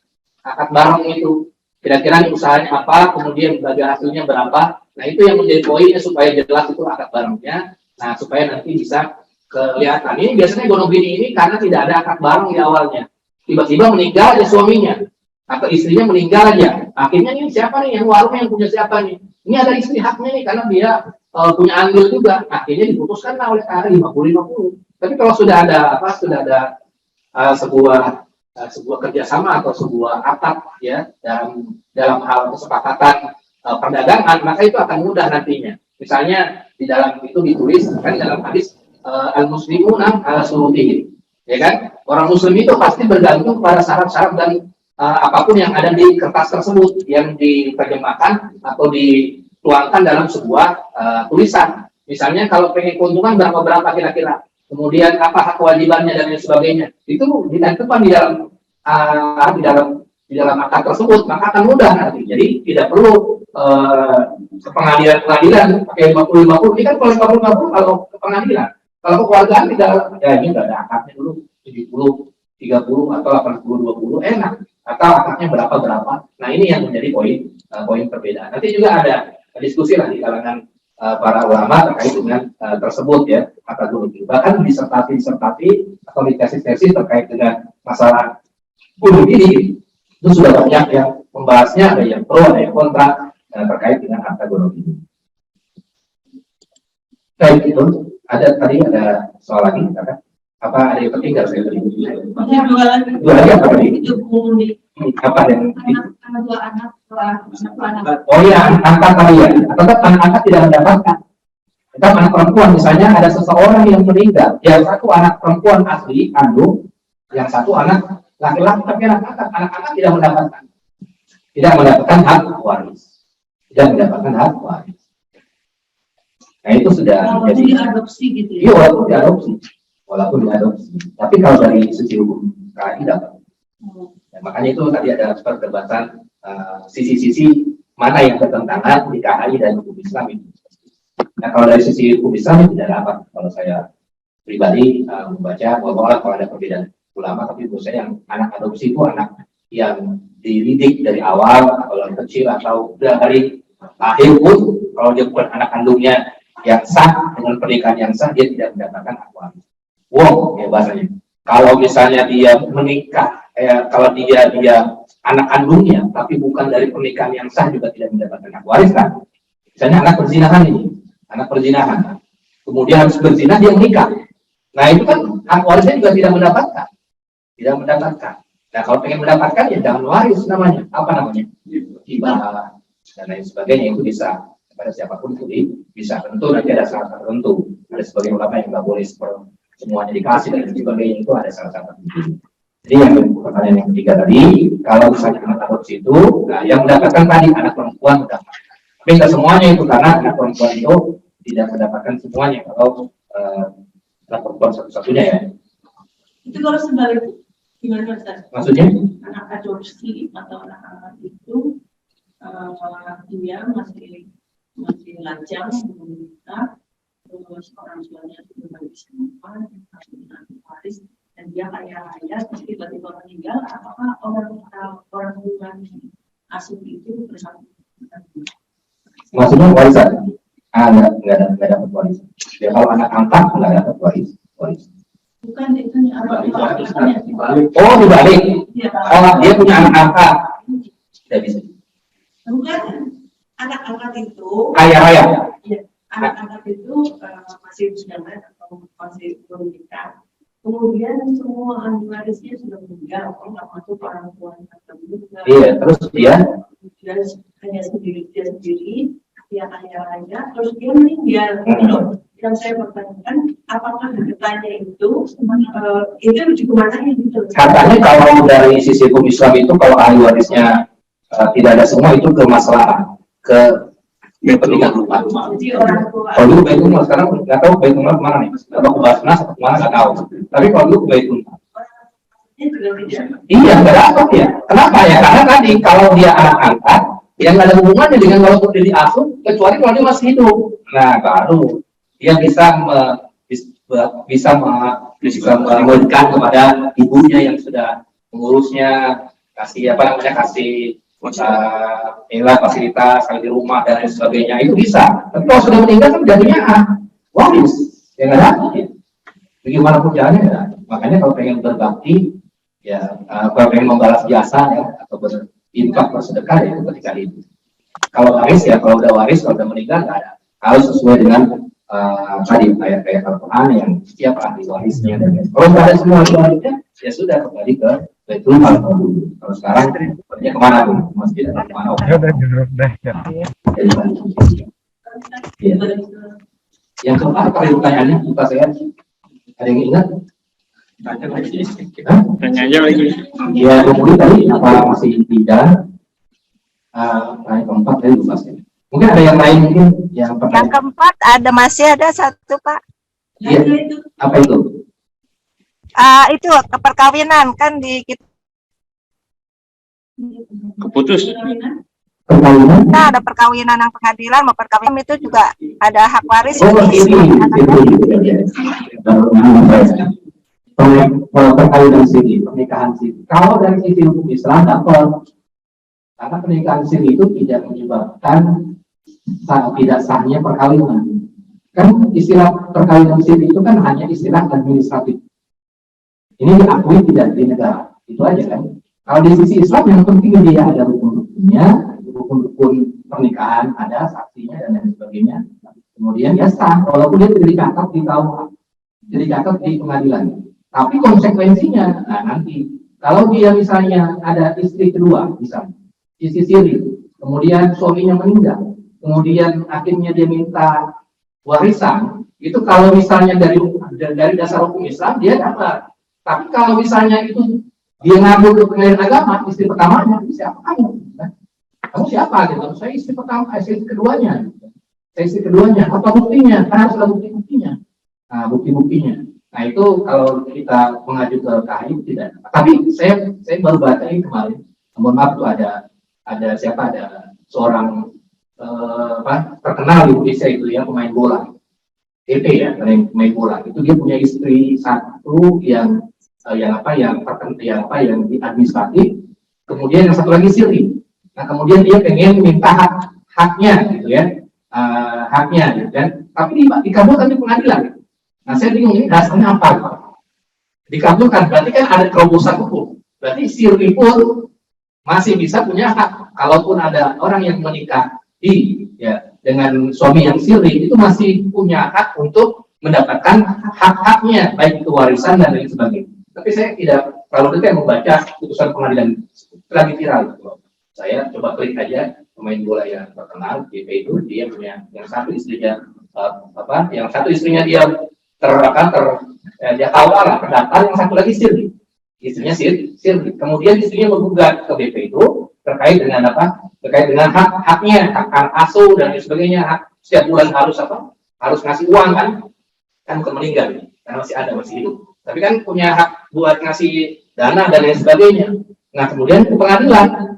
bareng itu. Kira-kira usahanya apa, kemudian bagi hasilnya berapa. Nah, itu yang menjadi poinnya supaya jelas itu akad barengnya. Nah, supaya nanti bisa kelihatan. Ini biasanya gonogini ini karena tidak ada akad bareng di awalnya. Tiba-tiba meninggal aja suaminya atau istrinya meninggal aja. Akhirnya ini siapa nih yang warungnya yang punya siapa nih? Ini ada istihadnya nih karena dia punya andil juga. Akhirnya diputuskan oleh KHI 50-50. Tapi kalau sudah ada sebuah kerjasama atau sebuah akad ya dalam hal kesepakatan perdagangan, maka itu akan mudah nantinya. Misalnya di dalam itu ditulis kan dalam hadis al-muslimuna ala surutihim, ya kan? Orang muslim itu pasti bergantung pada syarat-syarat dan apapun yang ada di kertas tersebut yang diterjemahkan atau tuangkan dalam sebuah tulisan. Misalnya kalau pengen keuntungan berapa kira-kira, kemudian apa hak kewajibannya dan lain sebagainya, itu ditentukan di dalam akad tersebut, maka akan mudah nanti. Jadi tidak perlu ke pengadilan pakai 50-50. Ini kan kalau 50-50 kalau ke pengadilan. Kalau kekeluargaan tidak, ya ini nggak ada akadnya dulu 70-30 atau 80-20 enak. Atau akadnya berapa. Nah ini yang menjadi poin perbedaan. Nanti juga ada diskusi lah di kalangan para ulama terkait dengan tersebut ya, akad dulu. Bahkan disertasi atau ditesis terkait dengan masalah bunuh diri. Itu sudah banyak yang membahasnya, ada yang pro, ada yang kontra terkait dengan harta gonok ini. Baik itu, tadi ada soal lagi, kan? Apa ada yang tertinggal saya tadi? Dua lagi apa tadi? Apa yang? Dua anak. Oh iya, angkat kalian. Tetap anak-anak tidak mendapatkan. Tetap anak perempuan, misalnya ada seseorang yang meninggal, yang satu anak perempuan asli kandung, yang satu anak laki-laki, tapi anak-anak tidak mendapatkan hak waris. Nah itu sudah jadi Diadopsi gitu ya. Iya, walaupun diadopsi. Tapi kalau dari sisi hukum KAI dapat. Ya, makanya itu tadi ada perdebatan sisi-sisi mana yang bertentangan di KAI dan hukum Islam itu. Nah kalau dari sisi hukum Islam tidak dapat. Kalau saya pribadi membaca bahwa kalau ada perbedaan ulama, tapi menurut saya yang anak adopsi itu anak yang dididik dari awal atau dari kecil atau dari lahir pun, kalau dia bukan anak kandungnya yang sah dengan pernikahan yang sah, dia tidak mendapatkan hak waris. Wow, ya bahasanya. Kalau misalnya dia menikah, kalau dia anak kandungnya, tapi bukan dari pernikahan yang sah, juga tidak mendapatkan hak waris kan? Misalnya anak perzinahan, kemudian habis berzina dia menikah. Nah itu kan hak warisnya juga tidak mendapatkan. Nah kalau pengen mendapatkan ya jangan waris namanya. Apa namanya? Hibah dan lain sebagainya, itu bisa kepada siapapun itu bisa. Tentu nanti ada syarat tertentu. Ada sebagian ulama yang nggak boleh semuanya dikasih dan sebagainya, itu ada syarat tertentu. Jadi yang pertanyaan yang ketiga tadi, kalau misalnya anak adopsi itu, nah yang mendapatkan tadi anak perempuan mendapat. Tapi nggak semuanya itu, karena anak perempuan itu tidak mendapatkan semuanya kalau anak perempuan satu-satunya ya. Itu kalau sebaliknya gimana Ustaz? Maksudnya? Anak adopsi atau anak-anak itu dia masih lajang meminta, terus orang tuanya sudah bisa makan, waris, dan dia kaya raya, terus tiba-tiba meninggal. Apakah orang tua asuh itu bersama? Maksudnya warisan? Nggak dapat warisan. Ya kalau anak angkat nggak dapat waris. Bukan itu Dibalik. Oh dibalik. Ya, Oh dia punya anak angkat. Tidak bisa. bukan anak angkat itu Kaya raya. ya, anak angkat itu masih sedang atau masih belum nikah. Kemudian semua ahli warisnya sudah meninggal, termasuk orang tua tersebut. Iya, terus dia hanya sendiri, dia kaya raya, terus dia meninggal. Yang saya pertanyakan, apakah hartanya itu juga mana gitu? katanya kalau dari sisi hukum Islam itu kalau ahli warisnya tidak ada semua, itu ke masalah ke kepentingan rumah. Jadi orang tua. Kalau dulu Baitulmal, sekarang nggak tahu Baitulmal kemana nih? Atau ke Basnas atau kemana nggak tahu. Tapi kalau dulu ke Baitulmal. Iya, nggak dapat ya. Kenapa ya? Karena tadi kalau dia anak angkat, yang nggak ada hubungannya dengan walaupun dia diasuh, kecuali kalau dia masih hidup. Nah, baru dia bisa memberikan kepada ibunya yang sudah mengurusnya, kasih fasilitas di rumah dan lain sebagainya, itu bisa. Tapi kalau sudah meninggal kan jadinya waris, ya nggak dapat ya. Bagaimanapun caranya ya. Makanya kalau pengen berbakti, ya kalau pengen membalas jasa ya, atau berinfak bersedekah ya itu ketika hidup. Kalau waris ya, kalau udah meninggal nggak ada. Harus sesuai dengan tadi ayat-ayat Al-Quran yang setiap ahli warisnya dan kalau nggak ada semua ahli warisnya, ya sudah kembali ke Baitulmal dulu. Kalau sekarang perginya kemana tuh? Masjid atau kemana? Ya udah duduk deh ya. Ya. Yang keempat pertanyaannya lupa saya. Ada yang ingat? Tanya aja lagi. Ya kemudian tadi apa masih di jalan? Yang keempat tadi lupa saya. Mungkin ada yang lain mungkin yang Yang pertanyaan. keempat masih ada satu Pak. Iya. itu Apa itu? Itu keperkawinan kan di kita Keputus. Perkawinan? ada perkawinan yang pengadilan mau perkawinan itu juga ada hak waris. Oh, ini perkawinan siri, pernikahan siri. Kalau dari sisi hukum Islam dapat, karena pernikahan siri itu tidak menyebabkan tidak sahnya perkawinan. Kan istilah perkawinan siri itu kan hanya istilah administratif. Ini diakui tidak di negara, itu aja kan. Kalau di sisi Islam yang penting dia ada rukun-rukunnya, rukun-rukun pernikahan ada saksinya dan lain sebagainya. Kemudian ya sah, walaupun dia tidak dicatat di KUA, tidak dicatat di pengadilan. Tapi konsekuensinya, nah nanti kalau dia misalnya ada istri kedua, misalnya istri siri, kemudian suaminya meninggal, kemudian akhirnya dia minta warisan, itu kalau misalnya dari dasar hukum Islam dia dapat. Tapi kalau misalnya itu dia ngadu ke pengadilan agama, istri pertamanya, siapa kamu? Kamu siapa gitu? Saya istri pertama, istri keduanya. Saya istri keduanya. Apa buktinya? Karena harus ada bukti-buktinya. Nah, bukti-buktinya. Nah, itu kalau kita mengacu ke KHI tidak. Tapi saya baru baca ini kemarin. Mohon maaf tuh ada siapa? Ada seorang terkenal di Indonesia itu ya, pemain bola. EP ya, pemain bola. Itu dia punya istri satu yang di administratif, kemudian yang satu lagi siri. Nah, kemudian dia pengen minta haknya gitu ya, haknya gitu kan. Tapi dikabulkan di pengadilan. Nah, saya bingung ini dasarnya apa? Dikabulkan, berarti kan ada terobosan hukum. Berarti siri pun masih bisa punya hak. Kalaupun ada orang yang menikah dengan suami yang siri, itu masih punya hak untuk mendapatkan hak-haknya, baik itu warisan dan lain sebagainya. Tapi saya tidak terlalu detail membaca putusan pengadilan lagi viral. Saya coba klik aja pemain bola yang terkenal GP itu, dia punya yang satu istrinya yang satu istrinya dia dia kawal terdaftar, yang satu lagi siri, istrinya siri. Kemudian istrinya menggugat ke BP itu terkait dengan terkait dengan haknya, hak asuh dan lain sebagainya. Setiap bulan harus ngasih uang kan bukan meninggal karena masih hidup. Tapi kan punya hak buat ngasih dana dan lain sebagainya. Nah, kemudian ke pengadilan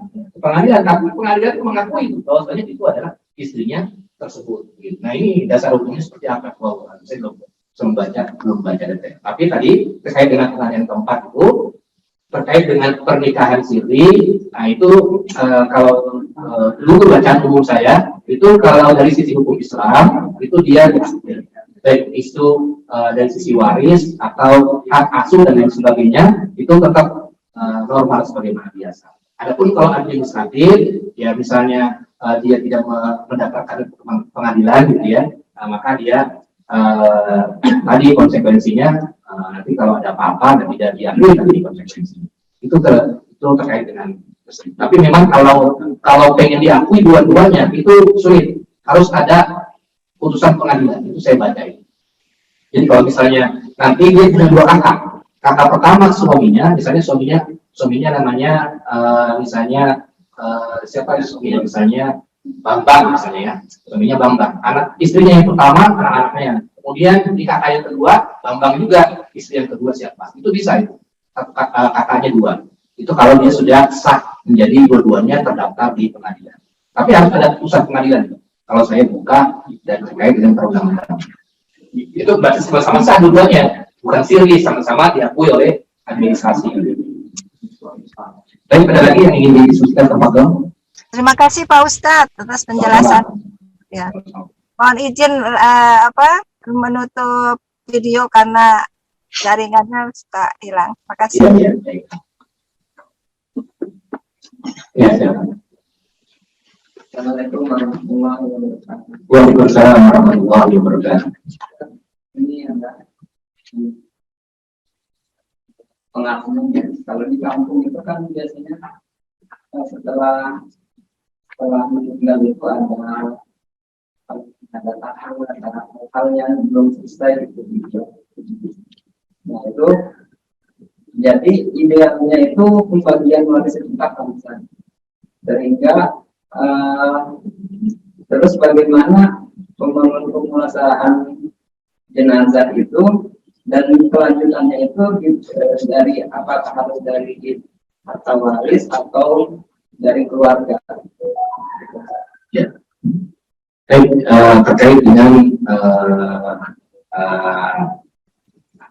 itu mengakui itu bahwasanya itu adalah istrinya tersebut. Nah, ini dasar hukumnya seperti apa? Wow, saya belum baca detail. Tapi tadi terkait dengan pertanyaan keempat itu terkait dengan pernikahan siri. Nah, itu kalau dulu bacaan umum saya itu kalau dari sisi hukum Islam itu dia baik itu dari sisi waris atau hak asuh dan lain sebagainya itu tetap normal sebagaimana biasa. Adapun kalau administratif, ya misalnya dia tidak mendapatkan pengadilan gitu ya, maka dia tadi konsekuensinya nanti kalau ada apa-apa dan tidak diakui nanti konsekuensinya. Itu terkait dengan. Tapi memang kalau pengen diakui dua-duanya itu sulit, harus ada putusan pengadilan, itu saya baca itu. Jadi kalau misalnya nanti dia punya dua kakak pertama suaminya, misalnya suaminya namanya misalnya siapa suaminya, misalnya Bambang misalnya ya, suaminya Bambang, istrinya yang pertama anak-anaknya, kemudian di kakak yang kedua Bambang juga, istri yang kedua siapa, itu bisa itu kakaknya dua, itu kalau dia sudah sah menjadi dua-duanya terdaftar di pengadilan. Tapi harus ada putusan pengadilan. Kalau saya buka dan terkait dengan perundang-undangan, itu berarti sama-sama sah dua-duanya, bukan siri, sama-sama diakui oleh administrasi. Baik, ada lagi yang ingin didiskusikan Pak Gong? Terima kasih Pak Ustadz atas penjelasan. Ya, mohon izin menutup video karena jaringannya suka hilang. Terima kasih. Iya, baik. Ya, Assalamualaikum warahmatullahi wabarakatuh. Waalaikumsalam warahmatullahi wabarakatuh. Ini ada pengakuannya. Kalau di kampung itu kan biasanya setelah meninggal itu ada hal yang belum selesai gitu. Nah itu jadi idealnya itu pembagian waris sekitar misalnya, sehingga Terus bagaimana pemulasaran jenazah itu dan kelanjutannya itu dari apakah harus dari harta waris atau dari keluarga? Ya. Terkait dengan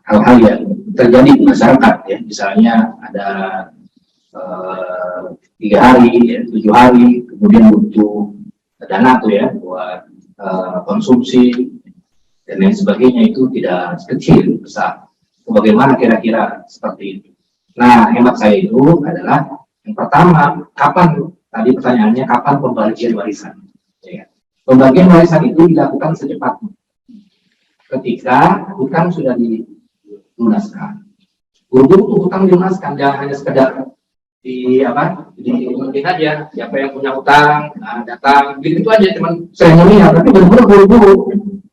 hal-hal yang terjadi di masyarakat, ya, misalnya ada 3 hari, ya, 7 hari, kemudian butuh dana tuh ya buat konsumsi dan lain sebagainya, itu tidak kecil, besar. Bagaimana kira-kira seperti itu? Nah, hemat saya itu adalah yang pertama, kapan, tadi pertanyaannya kapan pembagian warisan? Ya. Pembagian warisan itu dilakukan secepatnya. Ketika hutang sudah dilunaskan. Buru-buru hutang dilunaskan, jangan hanya sekedar diumumin aja siapa yang punya hutang, datang gitu aja, cuman seremonial, tapi benar-benar buru-buru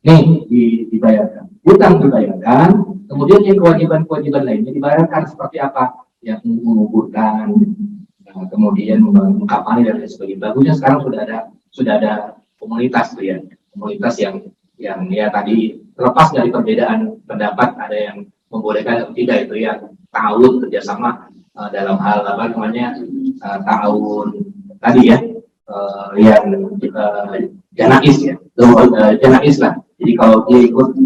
nih dibayarkan, hutang dibayarkan, kemudian yang kewajiban-kewajiban lainnya dibayarkan seperti apa, yang menguburkan, kemudian mengkapani dan lain sebagainya. Bagusnya sekarang sudah ada komunitas tuh ya, komunitas yang ya tadi terlepas dari perbedaan pendapat, ada yang membolehkan atau tidak itu ya, tahun kerjasama dalam hal apa namanya tahun tadi ya, yang janais ya, janais lah. Jadi kalau dia ikut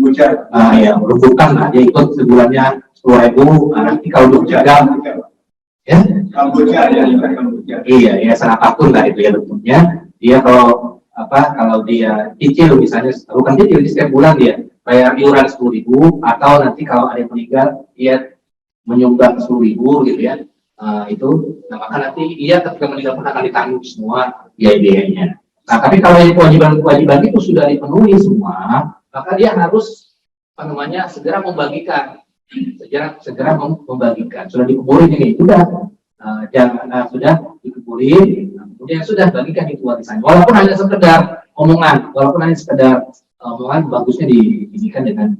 ya merubuhkan lah, dia ikut sebulannya 10.000, nanti kalau berjaga ya iya ya apapun lah itu ya bentuknya, dia kalau dia cicil misalnya, bukan cicil, di setiap bulan dia bayar iuran 10.000, atau nanti kalau ada yang meninggal dia menyumbang 10.000 gitu ya, itu nah maka nanti ia ketika meninggal pun akan ditanggung semua biaya-biayanya. Nah tapi kalau kewajiban itu sudah dipenuhi semua, maka dia harus segera membagikan, segera membagikan. Sudah dikumpulin ini, sudah dikumpulin, kemudian sudah bagikan itu warisannya. Walaupun hanya sekedar omongan, bagusnya dibikin dengan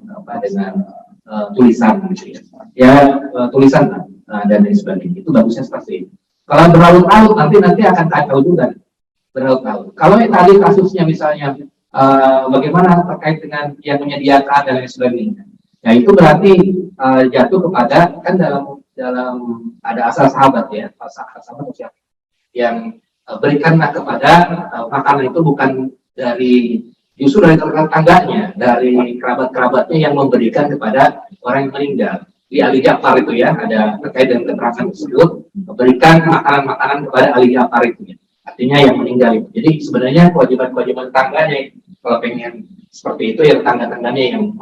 tulisan gitu ya, tulisan dan lain sebagainya, itu bagusnya seperti itu. Kalau berlarut-larut nanti akan kacau juga, berlarut-larut. Kalau yang tadi kasusnya misalnya bagaimana terkait dengan yang menyediakan dan lain sebagainya, ya itu berarti jatuh kepada, kan dalam ada asal sahabat ya, sahabat yang berikanlah kepada makanan itu bukan justru dari tetangganya, dari kerabat-kerabatnya yang memberikan kepada orang yang meninggal. Di Ali Ja'far itu ya, ada terkait dengan keterangan tersebut, memberikan makanan-makanan kepada Ali Ja'far itu ya. Artinya yang meninggal itu. Jadi sebenarnya kewajiban-kewajiban tetangganya, kalau pengen seperti itu ya, tetangga-tetangganya yang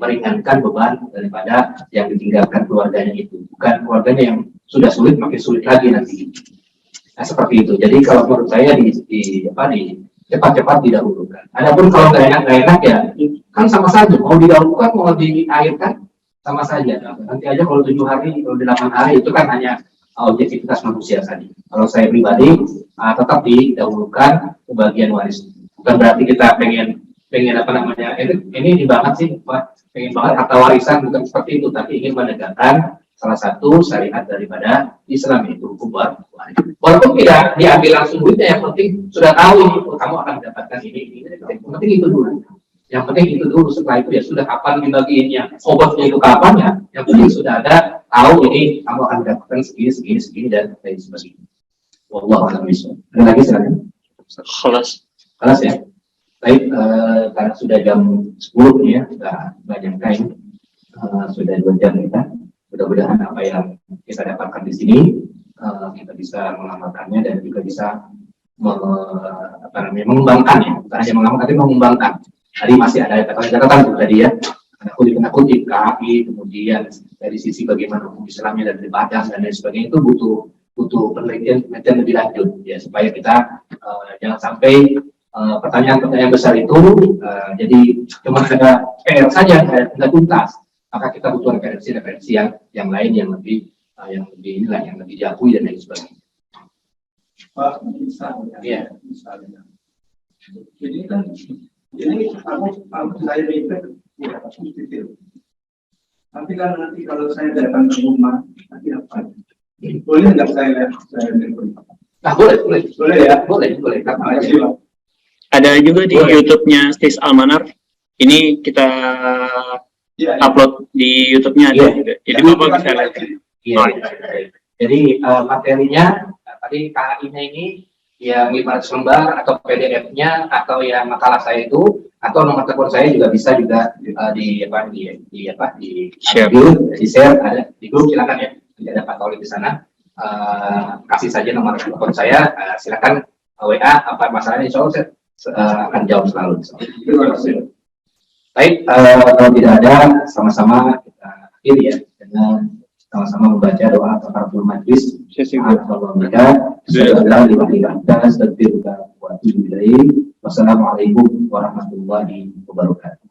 meringankan beban daripada yang ditinggalkan keluarganya itu. Bukan keluarganya yang sudah sulit, makin sulit lagi nanti. Nah seperti itu. Jadi kalau menurut saya cepat-cepat didahulukan. Adapun kalau nggak enak ya, kan sama saja. Mau didahulukan, mau diakhirkan, sama saja. Nanti aja kalau 7 hari, kalau 8 hari itu kan hanya objektivitas manusia tadi. Kalau saya pribadi tetap didahulukan kebagian waris. Bukan berarti kita pengen ini banget sih, pengen banget harta warisan, bukan seperti itu, tapi ingin menegakkan salah satu syariat daripada Islam, itu hukum waris. Walaupun tidak diambil langsung duitnya, yang penting sudah tahu ini, kamu akan mendapatkan ini. Yang penting itu dulu. Yang penting itu dulu, setelah itu ya sudah kapan dibagiinnya, obatnya itu kapan ya, yang penting sudah ada, tahu ini kamu akan mendapatkan segini dan lain sebagainya. Wallahu a'lam bishawab. Ada lagi silakan. Kelas ya. Baik, karena sudah jam 10 nih ya, sudah banyak kain, sudah 2 jam kita. Mudah-mudahan apa yang kita dapatkan di sini kita bisa mengamalkannya dan juga bisa mengembangkan ya, bukan hanya mengamalkan tapi mengembangkan. Tadi masih ada catatan tadi ya, kena kutip KHI, kemudian dari sisi bagaimana hukum Islamnya dan ibadah dan lain sebagainya, itu butuh penelitian lebih lanjut ya, supaya kita jangan sampai pertanyaan-pertanyaan besar itu jadi cuma ada PR saja, tidak tuntas. Maka kita butuh referensi yang lain yang lebih diakui dan lain sebagainya. Pak, misalnya, jadi kan ini kalau saya itu ya positif. Tapi kan nanti kalau saya datang ke rumah, nanti apa? Boleh nggak saya lihat? Nah, boleh ya, boleh. Terima kasih, Pak. Ada juga di Boleh. YouTube-nya Stis Almanar. Ini kita Iya, upload di YouTube-nya ada Iya. juga. Jadi Bapak bisa lihat. Iya. Jadi materinya tadi KAI-nya ini yang 500 lembar atau PDF-nya atau yang makalah saya itu atau nomor telepon saya juga bisa juga di Share. grup, di share ada di grup, silakan ya. Tidak ada Pak Tauli di sana. Kasih saja nomor telepon saya, silakan WA apa masalahnya, insya Allah saya akan jawab selalu. terima kasih. Baik, kalau tidak ada, sama-sama kita akhiri ya dengan sama-sama membaca doa kafaratul majlis. Wassalamualaikum warahmatullahi wabarakatuh.